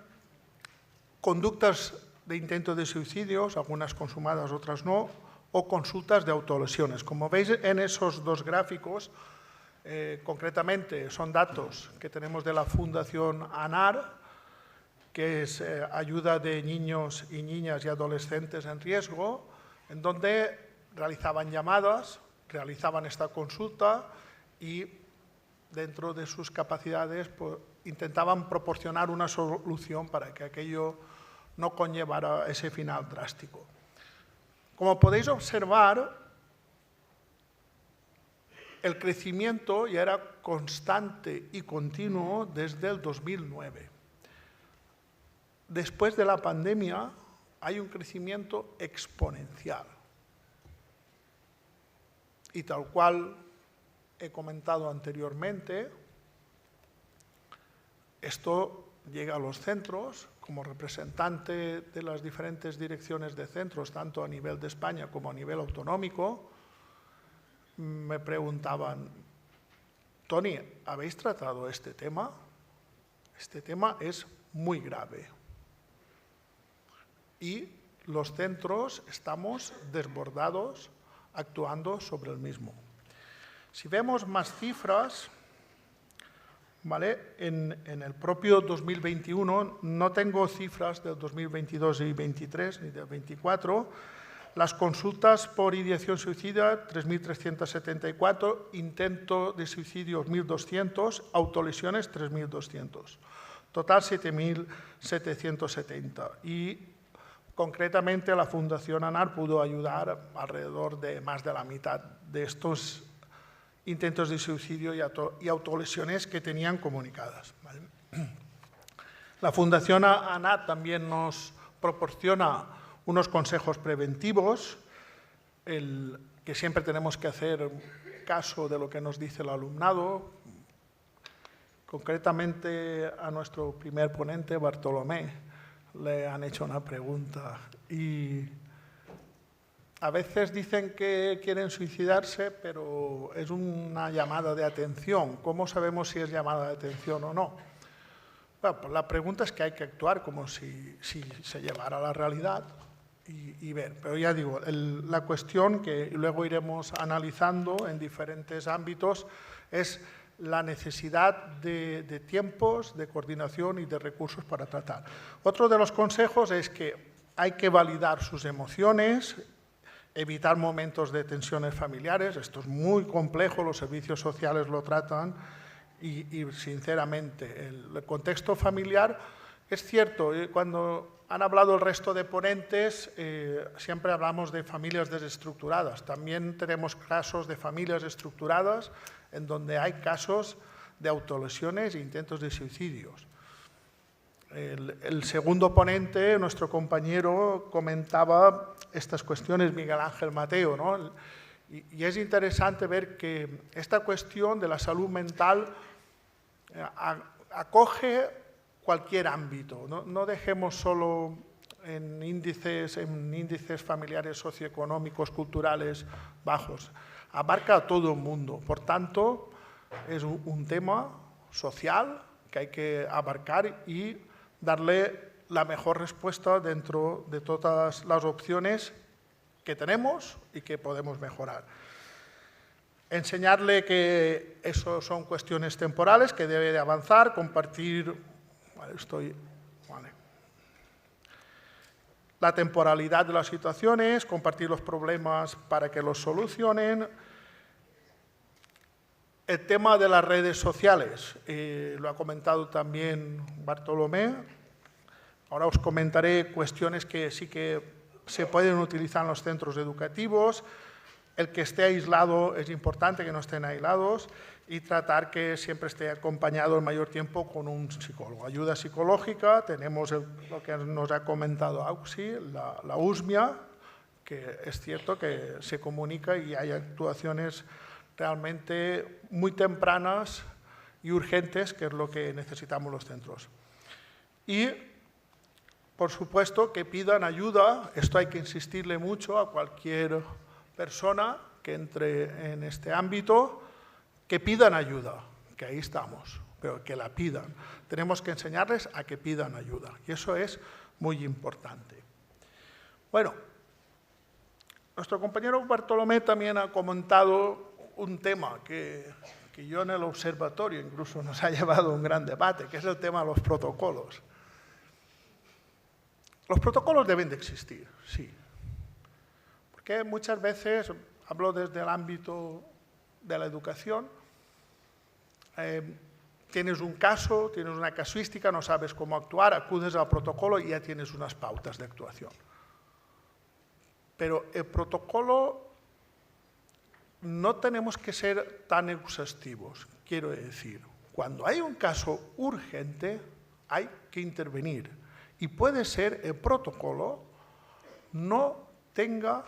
conductas de intento de suicidios, algunas consumadas, otras no, o consultas de autolesiones. Como veis en esos dos gráficos, concretamente son datos que tenemos de la Fundación ANAR, que es ayuda de niños y niñas y adolescentes en riesgo, en donde realizaban llamadas, realizaban esta consulta y dentro de sus capacidades pues, intentaban proporcionar una solución para que aquello no conllevara ese final drástico. Como podéis observar, el crecimiento ya era constante y continuo desde el 2009. Después de la pandemia hay un crecimiento exponencial. Y tal cual he comentado anteriormente, esto llega a los centros como representante de las diferentes direcciones de centros, tanto a nivel de España como a nivel autonómico. Me preguntaban, Toni, ¿habéis tratado este tema? Este tema es muy grave. Y los centros estamos desbordados actuando sobre el mismo. Si vemos más cifras, ¿vale? En el propio 2021, no tengo cifras del 2022 y 2023 ni del 2024, las consultas por ideación suicida, 3.374, intento de suicidio, 1.200, autolesiones, 3.200. Total, 7.770. Y concretamente la Fundación ANAR pudo ayudar alrededor de más de la mitad de estos intentos de suicidio y autolesiones que tenían comunicadas, ¿vale? La Fundación ANAR también nos proporciona unos consejos preventivos, que siempre tenemos que hacer caso de lo que nos dice el alumnado. Concretamente a nuestro primer ponente, Bartolomé, le han hecho una pregunta y a veces dicen que quieren suicidarse, pero es una llamada de atención. ¿Cómo sabemos si es llamada de atención o no? Bueno, pues la pregunta es que hay que actuar como si se llevara a la realidad y ver. Pero ya digo, la cuestión que luego iremos analizando en diferentes ámbitos es la necesidad de tiempos, de coordinación y de recursos para tratar. Otro de los consejos es que hay que validar sus emociones evitar momentos de tensiones familiares. Esto es muy complejo, los servicios sociales lo tratan y sinceramente, el contexto familiar es cierto. Cuando han hablado el resto de ponentes, siempre hablamos de familias desestructuradas. También tenemos casos de familias estructuradas en donde hay casos de autolesiones e intentos de suicidios. El segundo ponente, nuestro compañero, comentaba estas cuestiones, Miguel Ángel Mateo, ¿no? Y es interesante ver que esta cuestión de la salud mental acoge cualquier ámbito. No dejemos solo en índices familiares socioeconómicos, culturales bajos. Abarca a todo el mundo. Por tanto, es un tema social que hay que abarcar y darle la mejor respuesta dentro de todas las opciones que tenemos y que podemos mejorar. Enseñarle que eso son cuestiones temporales, que debe de avanzar, compartir la temporalidad de las situaciones, compartir los problemas para que los solucionen. El tema de las redes sociales, lo ha comentado también Bartolomé. Ahora os comentaré cuestiones que sí que se pueden utilizar en los centros educativos. El que esté aislado es importante, que no estén aislados, y tratar que siempre esté acompañado el mayor tiempo con un psicólogo. Ayuda psicológica, tenemos lo que nos ha comentado Auxi, la USMIA, que es cierto que se comunica y hay actuaciones realmente muy tempranas y urgentes, que es lo que necesitamos los centros. Y, por supuesto, que pidan ayuda. Esto hay que insistirle mucho a cualquier persona que entre en este ámbito, que pidan ayuda, que ahí estamos, pero que la pidan. Tenemos que enseñarles a que pidan ayuda, y eso es muy importante. Bueno, nuestro compañero Bartolomé también ha comentado un tema que yo en el observatorio incluso nos ha llevado a un gran debate, que es el tema de los protocolos. Los protocolos deben de existir, sí. Porque muchas veces, hablo desde el ámbito de la educación, tienes un caso, tienes una casuística, no sabes cómo actuar, acudes al protocolo y ya tienes unas pautas de actuación. Pero el protocolo no tenemos que ser tan exhaustivos. Quiero decir, cuando hay un caso urgente, hay que intervenir. Y puede ser el protocolo no tenga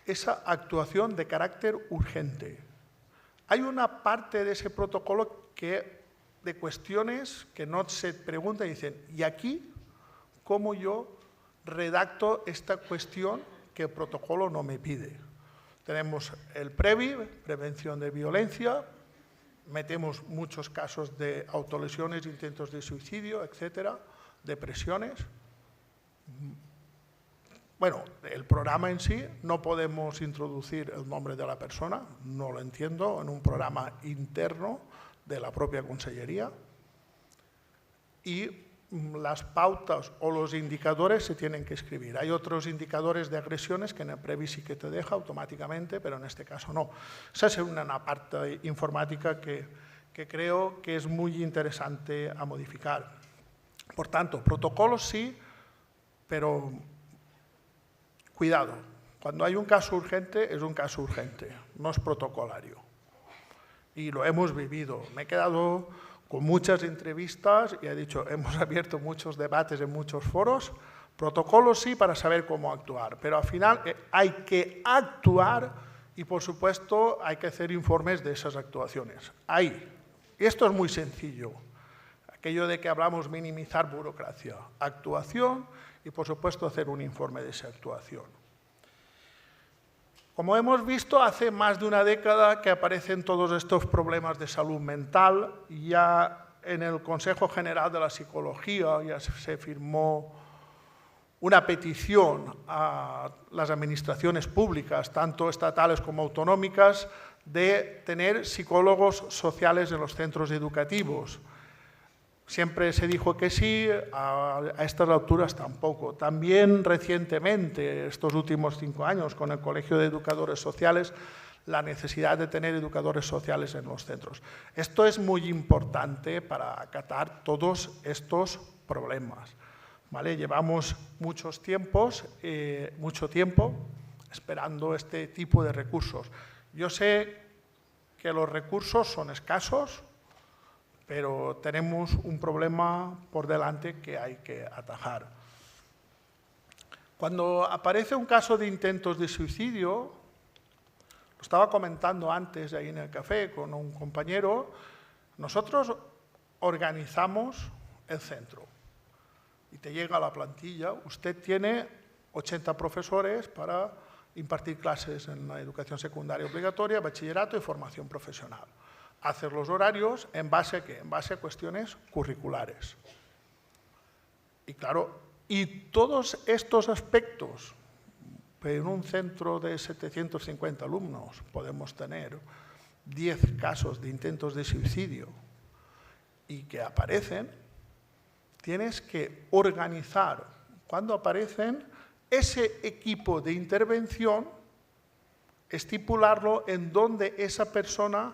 esa actuación de carácter urgente. Hay una parte de ese protocolo de cuestiones que no se preguntan y dicen, ¿y aquí cómo yo redacto esta cuestión que el protocolo no me pide? Tenemos el PREVI, prevención de violencia, metemos muchos casos de autolesiones, intentos de suicidio, etcétera, depresiones. Bueno, el programa en sí, no podemos introducir el nombre de la persona, no lo entiendo, en un programa interno de la propia Consellería. Y las pautas o los indicadores se tienen que escribir. Hay otros indicadores de agresiones que en el PREVI sí que te deja automáticamente, pero en este caso no. Esa es una parte informática que creo que es muy interesante a modificar. Por tanto, protocolos sí, pero cuidado. Cuando hay un caso urgente, es un caso urgente, no es protocolario. Y lo hemos vivido. Me he quedado con muchas entrevistas y he dicho, hemos abierto muchos debates en muchos foros. Protocolos sí para saber cómo actuar, pero al final hay que actuar y, por supuesto, hay que hacer informes de esas actuaciones. Ahí. Y esto es muy sencillo. Aquello de que hablamos minimizar burocracia. Actuación y, por supuesto, hacer un informe de esa actuación. Como hemos visto, hace más de una década que aparecen todos estos problemas de salud mental. Ya en el Consejo General de la Psicología ya se firmó una petición a las administraciones públicas, tanto estatales como autonómicas, de tener psicólogos sociales en los centros educativos. siempre se dijo que sí, a estas alturas tampoco. También recientemente, estos últimos 5 años, con el Colegio de Educadores Sociales, la necesidad de tener educadores sociales en los centros. Esto es muy importante para acatar todos estos problemas, ¿vale? Llevamos mucho tiempo esperando este tipo de recursos. Yo sé que los recursos son escasos, pero tenemos un problema por delante que hay que atajar. Cuando aparece un caso de intentos de suicidio, lo estaba comentando antes ahí en el café con un compañero, nosotros organizamos el centro y te llega la plantilla, usted tiene 80 profesores para impartir clases en la educación secundaria obligatoria, bachillerato y formación profesional. Hacer los horarios en base a ¿qué? En base a cuestiones curriculares. Y claro, y todos estos aspectos, en un centro de 750 alumnos podemos tener 10 casos de intentos de suicidio y que aparecen, tienes que organizar, cuando aparecen, ese equipo de intervención, estipularlo en donde esa persona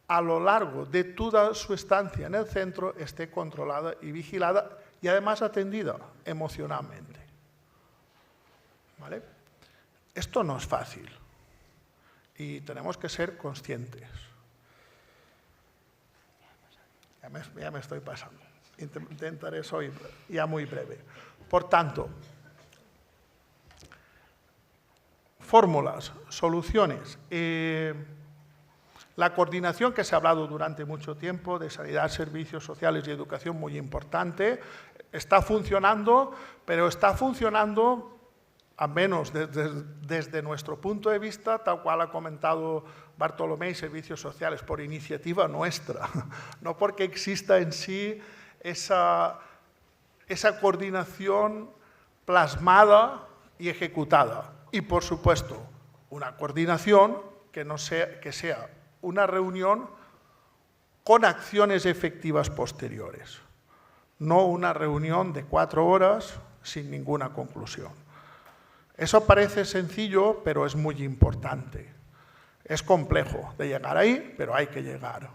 a lo largo de toda su estancia en el centro esté controlada y vigilada y además atendida emocionalmente. ¿Vale? Esto no es fácil y tenemos que ser conscientes. Ya me estoy pasando. Intentaré ser ya muy breve. Por tanto, fórmulas, soluciones. La coordinación que se ha hablado durante mucho tiempo de sanidad, servicios sociales y educación, muy importante, está funcionando, pero está funcionando, al menos desde nuestro punto de vista, tal cual ha comentado Bartolomé, y servicios sociales, por iniciativa nuestra, no porque exista en sí esa coordinación plasmada y ejecutada. Y, por supuesto, una coordinación que sea una reunión con acciones efectivas posteriores, no una reunión de 4 horas sin ninguna conclusión. Eso parece sencillo, pero es muy importante. Es complejo de llegar ahí, pero hay que llegar,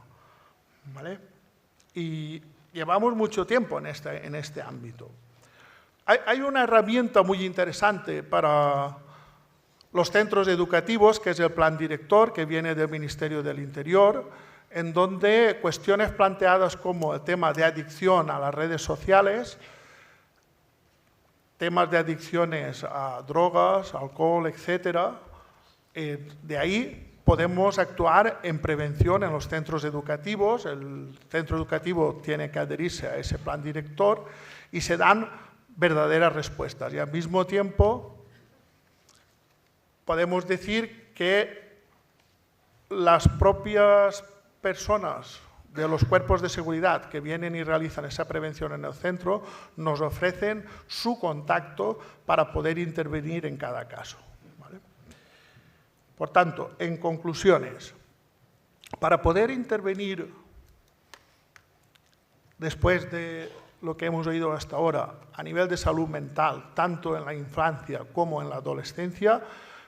¿vale? Y llevamos mucho tiempo en este ámbito. Hay una herramienta muy interesante para los centros educativos, que es el Plan Director, que viene del Ministerio del Interior, en donde cuestiones planteadas como el tema de adicción a las redes sociales, temas de adicciones a drogas, alcohol, etcétera, de ahí podemos actuar en prevención en los centros educativos. El centro educativo tiene que adherirse a ese Plan Director y se dan verdaderas respuestas. Y al mismo tiempo podemos decir que las propias personas de los cuerpos de seguridad que vienen y realizan esa prevención en el centro nos ofrecen su contacto para poder intervenir en cada caso, ¿vale? Por tanto, en conclusiones, para poder intervenir después de lo que hemos oído hasta ahora a nivel de salud mental, tanto en la infancia como en la adolescencia,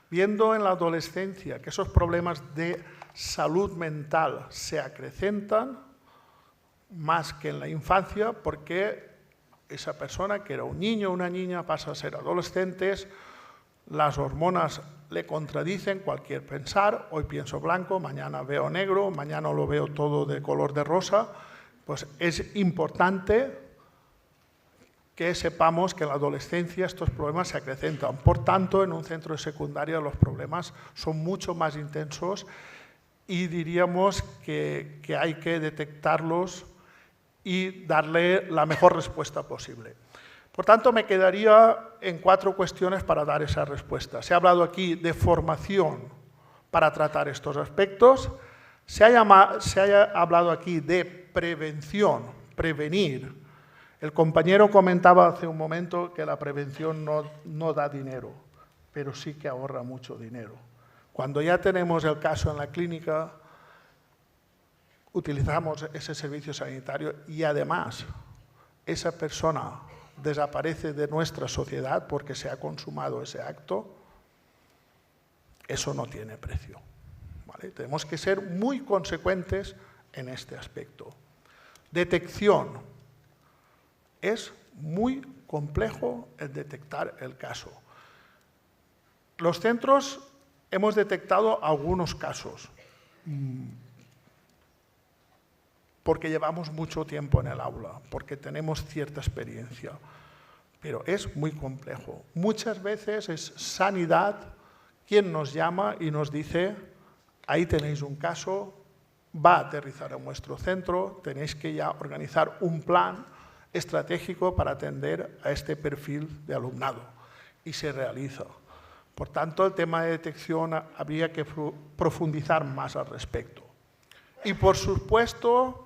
viendo en la adolescencia que esos problemas de salud mental se acrecentan más que en la infancia, porque esa persona que era un niño o una niña pasa a ser adolescentes, las hormonas le contradicen cualquier pensar, hoy pienso blanco, mañana veo negro, mañana lo veo todo de color de rosa. Pues es importante que sepamos que en la adolescencia estos problemas se acrecentan. Por tanto, en un centro de secundaria los problemas son mucho más intensos y diríamos que hay que detectarlos y darle la mejor respuesta posible. Por tanto, me quedaría en 4 cuestiones para dar esa respuesta. Se ha hablado aquí de formación para tratar estos aspectos. Se ha hablado aquí de prevención, prevenir. El compañero comentaba hace un momento que la prevención no da dinero, pero sí que ahorra mucho dinero. Cuando ya tenemos el caso en la clínica, utilizamos ese servicio sanitario y además esa persona desaparece de nuestra sociedad porque se ha consumado ese acto, eso no tiene precio, ¿vale? Tenemos que ser muy consecuentes en este aspecto. Detección. Es muy complejo el detectar el caso. Los centros hemos detectado algunos casos porque llevamos mucho tiempo en el aula, porque tenemos cierta experiencia, pero es muy complejo. Muchas veces es sanidad quien nos llama y nos dice: ahí tenéis un caso, va a aterrizar en vuestro centro, tenéis que ya organizar un plan estratégico para atender a este perfil de alumnado, y se realiza. Por tanto, el tema de detección habría que profundizar más al respecto. Y por supuesto,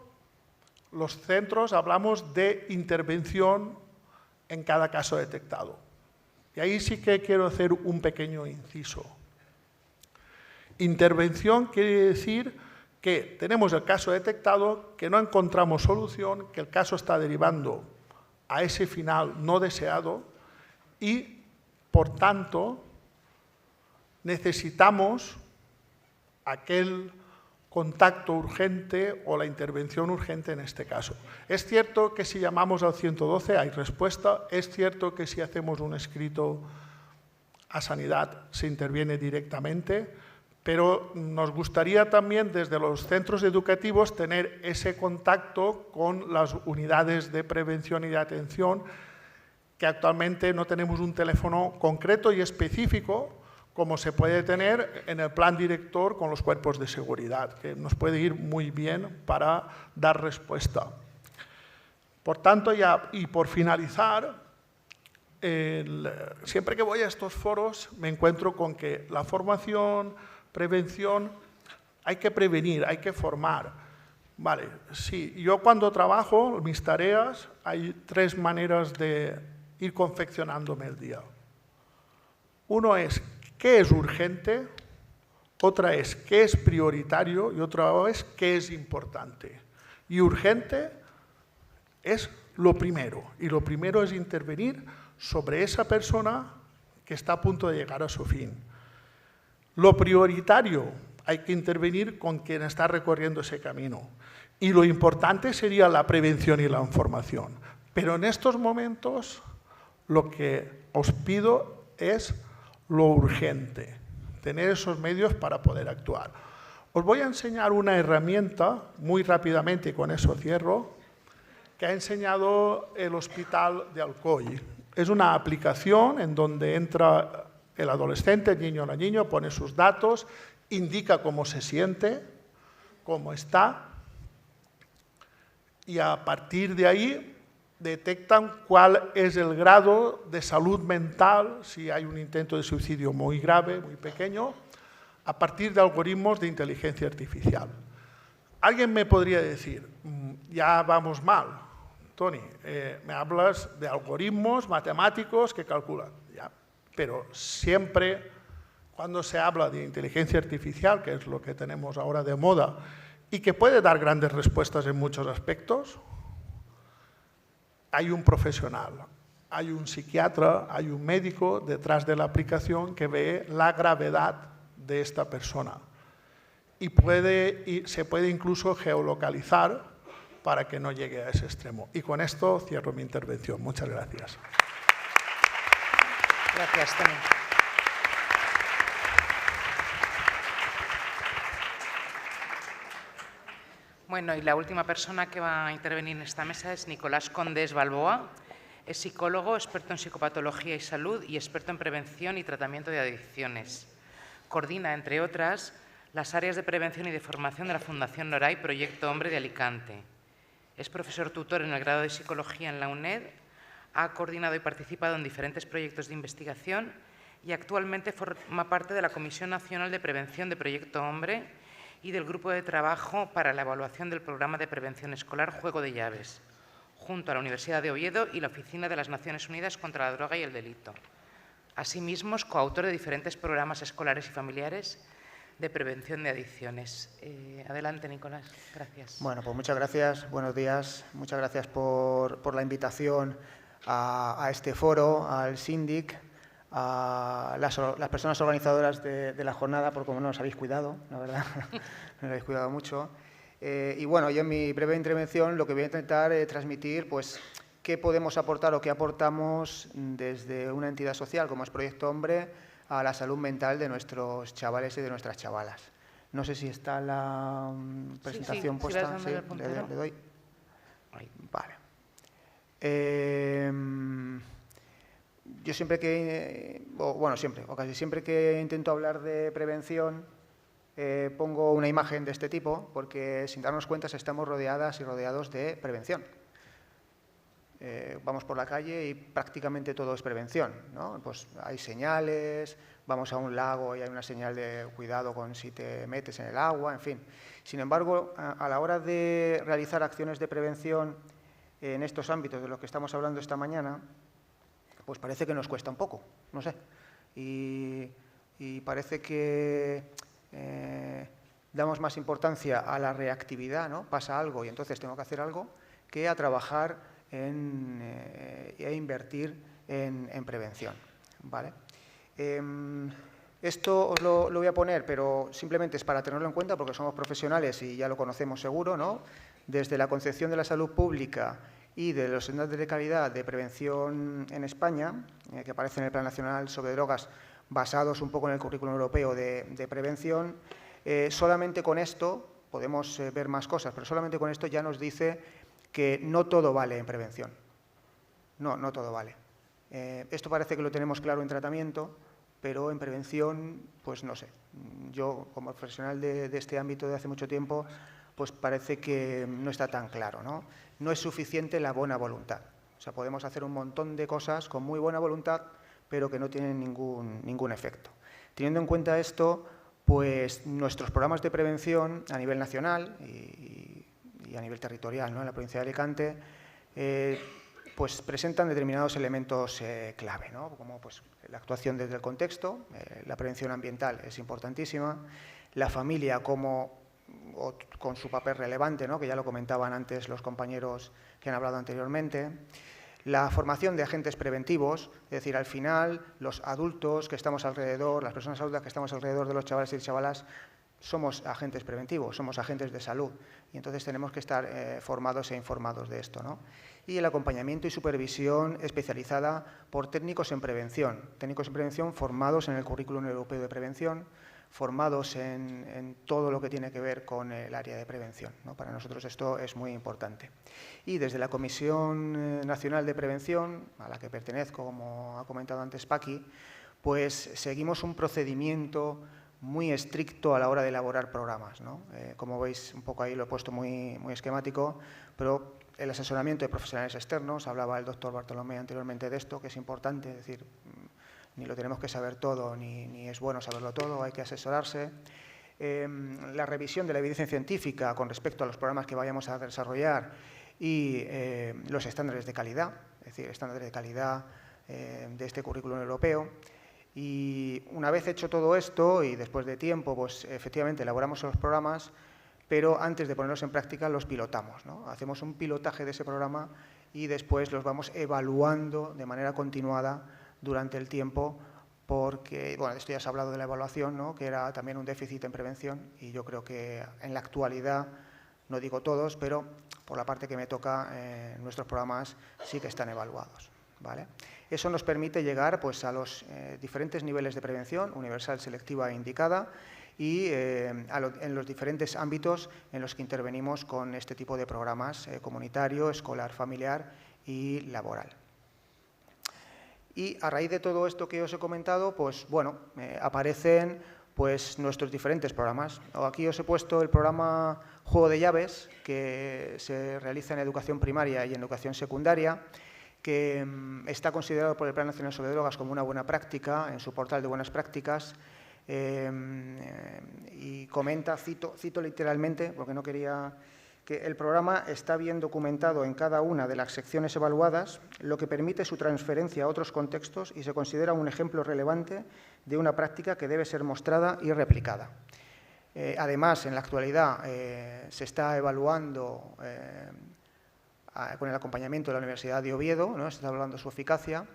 los centros hablamos de intervención en cada caso detectado. Y ahí sí que quiero hacer un pequeño inciso. Intervención quiere decir que tenemos el caso detectado, que no encontramos solución, que el caso está derivando a ese final no deseado y, por tanto, necesitamos aquel contacto urgente o la intervención urgente en este caso. Es cierto que si llamamos al 112 hay respuesta, es cierto que si hacemos un escrito a sanidad se interviene directamente, pero nos gustaría también desde los centros educativos tener ese contacto con las unidades de prevención y de atención, que actualmente no tenemos un teléfono concreto y específico como se puede tener en el plan director con los cuerpos de seguridad, que nos puede ir muy bien para dar respuesta. Por tanto, y por finalizar, siempre que voy a estos foros me encuentro con que la formación, prevención, hay que prevenir, hay que formar. Vale, sí, yo cuando trabajo, mis tareas, hay 3 maneras de ir confeccionándome el día. Uno es qué es urgente, otra es qué es prioritario y otra es qué es importante. Y urgente es lo primero, y lo primero es intervenir sobre esa persona que está a punto de llegar a su fin. Lo prioritario, hay que intervenir con quien está recorriendo ese camino. Y lo importante sería la prevención y la información. Pero en estos momentos lo que os pido es lo urgente, tener esos medios para poder actuar. Os voy a enseñar una herramienta, muy rápidamente, y con eso cierro, que ha enseñado el Hospital de Alcoy. Es una aplicación en donde entra el adolescente, el niño o la niña, pone sus datos, indica cómo se siente, cómo está, y a partir de ahí detectan cuál es el grado de salud mental, si hay un intento de suicidio muy grave, muy pequeño, a partir de algoritmos de inteligencia artificial. Alguien me podría decir, ya vamos mal, Toni, me hablas de algoritmos matemáticos que calculan, ya, pero siempre cuando se habla de inteligencia artificial, que es lo que tenemos ahora de moda, y que puede dar grandes respuestas en muchos aspectos, hay un profesional, hay un psiquiatra, hay un médico detrás de la aplicación que ve la gravedad de esta persona y se puede incluso geolocalizar para que no llegue a ese extremo. Y con esto cierro mi intervención. Muchas gracias. Gracias, Toni. Bueno, y la última persona que va a intervenir en esta mesa es Nicolás Condés Balboa. Es psicólogo, experto en psicopatología y salud y experto en prevención y tratamiento de adicciones. Coordina, entre otras, las áreas de prevención y de formación de la Fundación Noray Proyecto Hombre de Alicante. Es profesor tutor en el grado de Psicología en la UNED, ha coordinado y participado en diferentes proyectos de investigación y actualmente forma parte de la Comisión Nacional de Prevención de Proyecto Hombre y del Grupo de Trabajo para la Evaluación del Programa de Prevención Escolar Juego de Llaves, junto a la Universidad de Oviedo y la Oficina de las Naciones Unidas contra la Droga y el Delito. Asimismo, es coautor de diferentes programas escolares y familiares de prevención de adicciones. Adelante, Nicolás. Gracias. Bueno, pues muchas gracias. Buenos días. Muchas gracias por la invitación a este foro, al Síndic, a las personas organizadoras de la jornada, por cómo nos habéis cuidado, la verdad. Nos habéis cuidado mucho. Y bueno, yo en mi breve intervención lo que voy a intentar transmitir, pues, qué podemos aportar o qué aportamos desde una entidad social como es Proyecto Hombre a la salud mental de nuestros chavales y de nuestras chavalas. No sé si está la presentación puesta. Sí, le doy. Ahí. Vale. Yo siempre que, o casi siempre que intento hablar de prevención, pongo una imagen de este tipo, porque sin darnos cuenta estamos rodeadas y rodeados de prevención. Vamos por la calle y prácticamente todo es prevención, ¿no? Pues hay señales, vamos a un lago y hay una señal de cuidado con si te metes en el agua, en fin. Sin embargo, a la hora de realizar acciones de prevención en estos ámbitos de los que estamos hablando esta mañana, pues parece que nos cuesta un poco, no sé. Y parece que damos más importancia a la reactividad, ¿no? Pasa algo y entonces tengo que hacer algo, que a trabajar e invertir en prevención, ¿vale? Esto os lo voy a poner, pero simplemente es para tenerlo en cuenta porque somos profesionales y ya lo conocemos seguro, ¿no? Desde la concepción de la salud pública y de los estándares de calidad de prevención en España, que aparece en el Plan Nacional sobre Drogas, basados un poco en el currículum europeo de prevención, solamente con esto, podemos ver más cosas, pero solamente con esto ya nos dice que no todo vale en prevención. No todo vale. Esto parece que lo tenemos claro en tratamiento, pero en prevención, pues no sé. Yo, como profesional de este ámbito de hace mucho tiempo, pues parece que no está tan claro, ¿no? No es suficiente la buena voluntad. O sea, podemos hacer un montón de cosas con muy buena voluntad, pero que no tienen ningún efecto. Teniendo en cuenta esto, pues nuestros programas de prevención a nivel nacional y a nivel territorial, ¿no? En la provincia de Alicante, pues presentan determinados elementos clave, ¿no? Como pues, la actuación desde el contexto, la prevención ambiental es importantísima, la familia con su papel relevante, ¿no? Que ya lo comentaban antes los compañeros que han hablado anteriormente, la formación de agentes preventivos, es decir, al final los adultos que estamos alrededor, las personas adultas que estamos alrededor de los chavales y chavalas, somos agentes preventivos, somos agentes de salud y entonces tenemos que estar formados e informados de esto, ¿no? Y el acompañamiento y supervisión especializada por técnicos en prevención formados en el currículum europeo de prevención, formados en todo lo que tiene que ver con el área de prevención, ¿no? Para nosotros esto es muy importante. Y desde la Comisión Nacional de Prevención, a la que pertenezco, como ha comentado antes Paqui, pues seguimos un procedimiento muy estricto a la hora de elaborar programas, ¿no? Como veis, un poco ahí lo he puesto muy esquemático, pero el asesoramiento de profesionales externos, hablaba el doctor Bartolomé anteriormente de esto, que es importante, es decir, ni lo tenemos que saber todo, ni es bueno saberlo todo, hay que asesorarse. La revisión de la evidencia científica con respecto a los programas que vayamos a desarrollar y los estándares de calidad, es decir, estándares de calidad de este currículum europeo. Y una vez hecho todo esto y después de tiempo, pues efectivamente elaboramos los programas, pero antes de ponerlos en práctica los pilotamos, ¿no? Hacemos un pilotaje de ese programa y después los vamos evaluando de manera continuada durante el tiempo, porque, bueno, esto ya se ha hablado de la evaluación, ¿no? Que era también un déficit en prevención y yo creo que en la actualidad, no digo todos, pero por la parte que me toca, nuestros programas sí que están evaluados, ¿vale? Eso nos permite llegar pues, a los diferentes niveles de prevención, universal, selectiva e indicada, y en los diferentes ámbitos en los que intervenimos con este tipo de programas comunitario, escolar, familiar y laboral. Y a raíz de todo esto que os he comentado, pues bueno, aparecen pues, nuestros diferentes programas. Aquí os he puesto el programa Juego de Llaves, que se realiza en educación primaria y en educación secundaria, que está considerado por el Plan Nacional sobre Drogas como una buena práctica en su portal de buenas prácticas y comenta, cito literalmente, porque no quería, que el programa está bien documentado en cada una de las secciones evaluadas, lo que permite su transferencia a otros contextos y se considera un ejemplo relevante de una práctica que debe ser mostrada y replicada. Además, en la actualidad se está evaluando con el acompañamiento de la Universidad de Oviedo, ¿no? Se está evaluando su eficacia.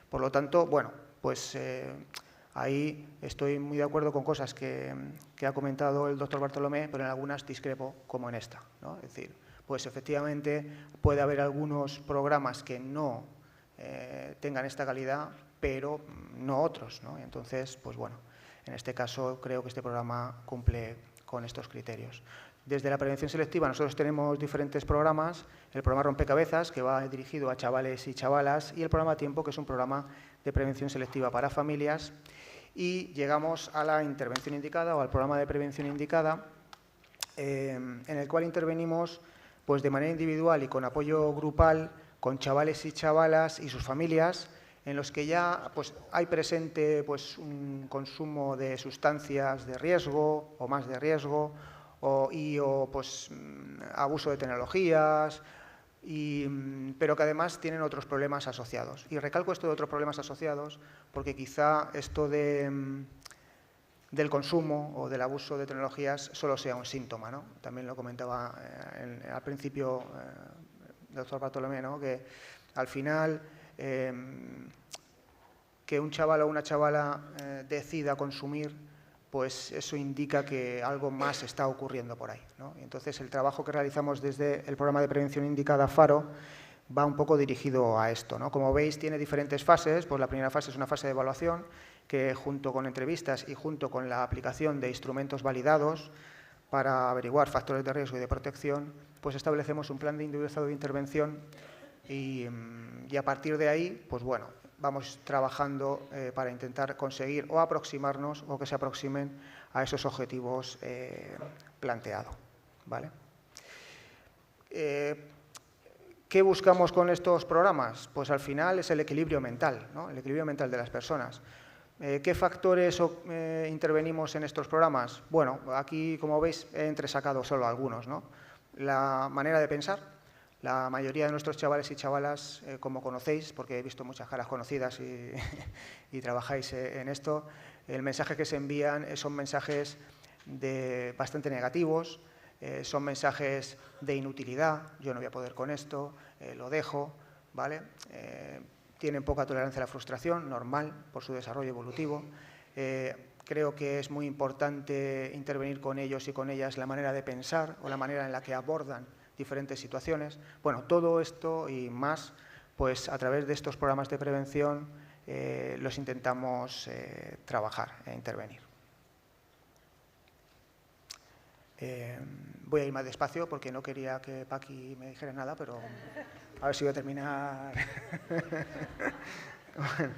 Por lo tanto, bueno, pues ahí estoy muy de acuerdo con cosas que ha comentado el doctor Bartolomé, pero en algunas discrepo, como en esta, ¿no? Es decir, pues efectivamente puede haber algunos programas que no tengan esta calidad, pero no otros, ¿no? Entonces, pues bueno, en este caso creo que este programa cumple con estos criterios. Desde la prevención selectiva nosotros tenemos diferentes programas, el programa Rompecabezas, que va dirigido a chavales y chavalas, y el programa Tiempo, que es un programa de prevención selectiva para familias, y llegamos a la intervención indicada o al programa de prevención indicada, en el cual intervenimos pues, de manera individual y con apoyo grupal con chavales y chavalas y sus familias, en los que ya pues, hay presente pues, un consumo de sustancias de riesgo o más de riesgo, o pues, abuso de tecnologías, pero que además tienen otros problemas asociados. Y recalco esto de otros problemas asociados porque quizá esto del consumo o del abuso de tecnologías solo sea un síntoma, ¿no? También lo comentaba al principio el doctor Bartolomé, ¿no? Que al final que un chaval o una chavala decida consumir, pues eso indica que algo más está ocurriendo por ahí, ¿no? Y entonces el trabajo que realizamos desde el programa de prevención indicada FARO va un poco dirigido a esto, ¿no? Como veis, tiene diferentes fases. Pues la primera fase es una fase de evaluación que junto con entrevistas y junto con la aplicación de instrumentos validados para averiguar factores de riesgo y de protección, pues establecemos un plan de individualizado de intervención y a partir de ahí, pues bueno, vamos trabajando para intentar conseguir o aproximarnos o que se aproximen a esos objetivos planteados, ¿vale? ¿Qué buscamos con estos programas? Pues al final es el equilibrio mental, ¿no? El equilibrio mental de las personas. ¿Qué factores intervenimos en estos programas? Bueno, aquí, como veis, he entresacado solo algunos, ¿no? La manera de pensar. La mayoría de nuestros chavales y chavalas, como conocéis, porque he visto muchas caras conocidas y trabajáis en esto, el mensaje que se envían son mensajes bastante negativos, son mensajes de inutilidad, yo no voy a poder con esto, lo dejo, ¿vale? Tienen poca tolerancia a la frustración, normal, por su desarrollo evolutivo. Creo que es muy importante intervenir con ellos y con ellas la manera de pensar o la manera en la que abordan diferentes situaciones. Bueno, todo esto y más, pues a través de estos programas de prevención los intentamos trabajar e intervenir. Voy a ir más despacio porque no quería que Paqui me dijera nada, pero a ver si voy a terminar. Bueno.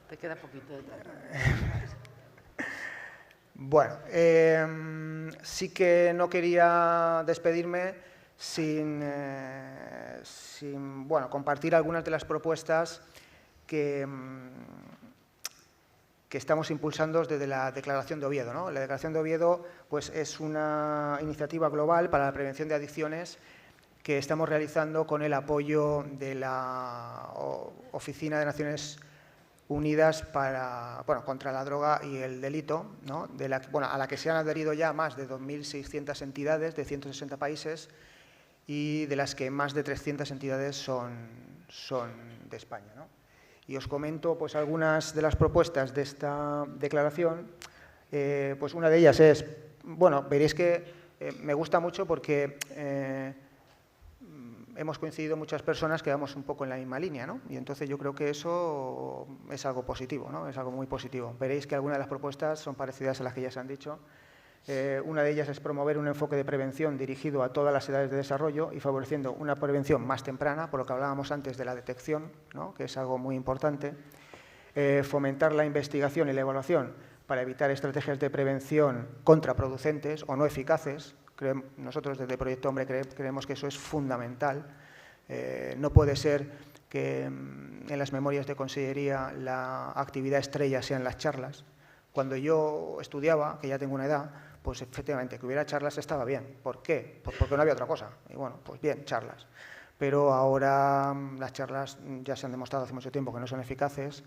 Te queda poquito de tiempo. Bueno, sí que no quería despedirme sin bueno, compartir algunas de las propuestas que estamos impulsando desde la Declaración de Oviedo, ¿no? La Declaración de Oviedo pues, es una iniciativa global para la prevención de adicciones que estamos realizando con el apoyo de la Oficina de Naciones Unidas contra la droga y el delito, ¿no? A la que se han adherido ya más de 2.600 entidades de 160 países y de las que más de 300 entidades son de España, ¿no? Y os comento pues, algunas de las propuestas de esta declaración. Pues una de ellas es, bueno, veréis que me gusta mucho porque hemos coincidido muchas personas que vamos un poco en la misma línea, ¿no? Y entonces yo creo que eso es algo positivo, ¿no? Es algo muy positivo. Veréis que algunas de las propuestas son parecidas a las que ya se han dicho. Una de ellas es promover un enfoque de prevención dirigido a todas las edades de desarrollo y favoreciendo una prevención más temprana, por lo que hablábamos antes de la detección, ¿no? Que es algo muy importante. Fomentar la investigación y la evaluación para evitar estrategias de prevención contraproducentes o no eficaces. Nosotros desde Proyecto Hombre creemos que eso es fundamental. No puede ser que en las memorias de consellería la actividad estrella sean las charlas. Cuando yo estudiaba, que ya tengo una edad, pues efectivamente que hubiera charlas estaba bien. ¿Por qué? Pues porque no había otra cosa. Y bueno, pues bien, charlas. Pero ahora las charlas ya se han demostrado hace mucho tiempo que no son eficaces.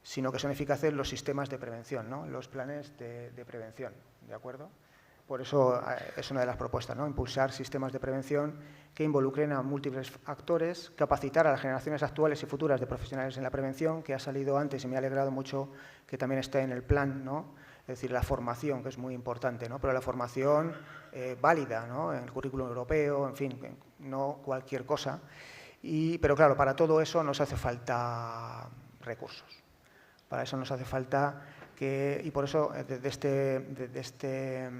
sino que son eficaces los sistemas de prevención, ¿no? Los planes de prevención, ¿de acuerdo? Por eso es una de las propuestas, ¿no? Impulsar sistemas de prevención que involucren a múltiples actores, capacitar a las generaciones actuales y futuras de profesionales en la prevención, que ha salido antes y me ha alegrado mucho que también esté en el plan, ¿no? Es decir, la formación, que es muy importante, ¿no? Pero la formación válida, ¿no? En el currículum europeo, en fin, no cualquier cosa. Pero claro, para todo eso nos hace falta recursos. Para eso nos hace falta y por eso desde esta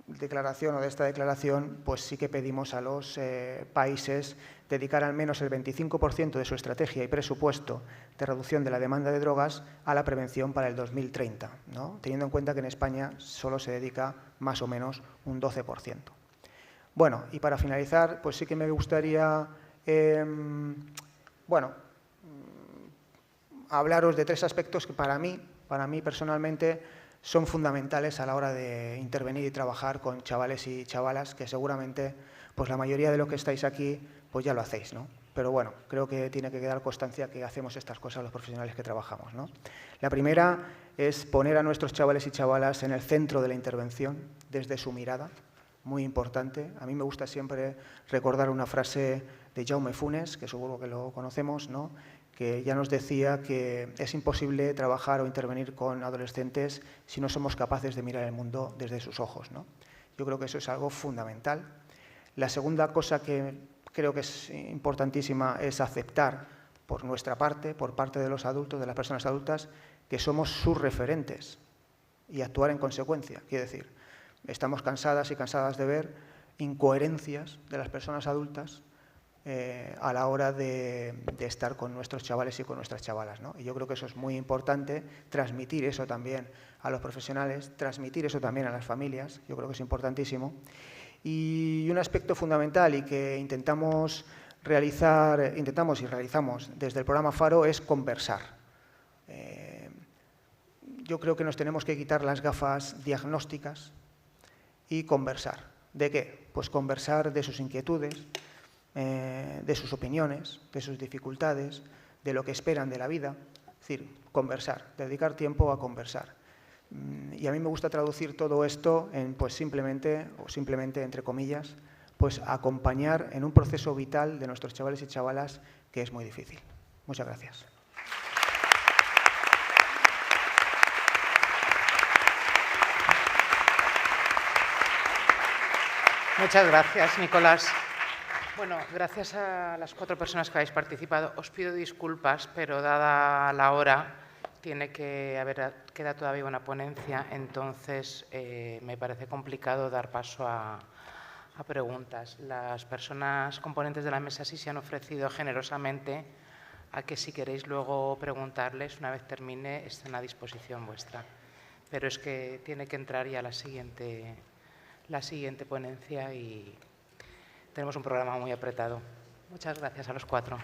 declaración, pues sí que pedimos a los países dedicar al menos el 25% de su estrategia y presupuesto de reducción de la demanda de drogas a la prevención para el 2030, ¿no? Teniendo en cuenta que en España solo se dedica más o menos un 12%. Bueno, y para finalizar, pues sí que me gustaría, hablaros de 3 aspectos que para mí personalmente son fundamentales a la hora de intervenir y trabajar con chavales y chavalas, que seguramente pues la mayoría de los que estáis aquí pues ya lo hacéis, ¿no? Pero bueno, creo que tiene que quedar constancia que hacemos estas cosas los profesionales que trabajamos, ¿no? La primera es poner a nuestros chavales y chavalas en el centro de la intervención, desde su mirada, muy importante. A mí me gusta siempre recordar una frase de Jaume Funes, que seguro que lo conocemos, ¿no? Que ya nos decía que es imposible trabajar o intervenir con adolescentes si no somos capaces de mirar el mundo desde sus ojos, ¿no? Yo creo que eso es algo fundamental. La segunda cosa que creo que es importantísima es aceptar por nuestra parte, por parte de los adultos, de las personas adultas, que somos sus referentes y actuar en consecuencia. Quiero decir, estamos cansadas y cansadas de ver incoherencias de las personas adultas a la hora de estar con nuestros chavales y con nuestras chavalas, ¿no? Y yo creo que eso es muy importante, transmitir eso también a los profesionales, transmitir eso también a las familias, yo creo que es importantísimo. Y un aspecto fundamental y que intentamos y realizamos desde el programa Faro es conversar. Yo creo que nos tenemos que quitar las gafas diagnósticas y conversar. ¿De qué? Pues conversar de sus inquietudes, de sus opiniones, de sus dificultades, de lo que esperan de la vida. Es decir, conversar, dedicar tiempo a conversar. Y a mí me gusta traducir todo esto en, pues simplemente entre comillas, pues acompañar en un proceso vital de nuestros chavales y chavalas que es muy difícil. Muchas gracias. Muchas gracias, Nicolás. Bueno, gracias a las 4 personas que habéis participado. Os pido disculpas, pero dada la hora, queda todavía una ponencia, entonces me parece complicado dar paso a preguntas. Las personas componentes de la mesa sí se han ofrecido generosamente a que si queréis luego preguntarles, una vez termine, estén a disposición vuestra. Pero es que tiene que entrar ya la siguiente ponencia y tenemos un programa muy apretado. Muchas gracias a los 4.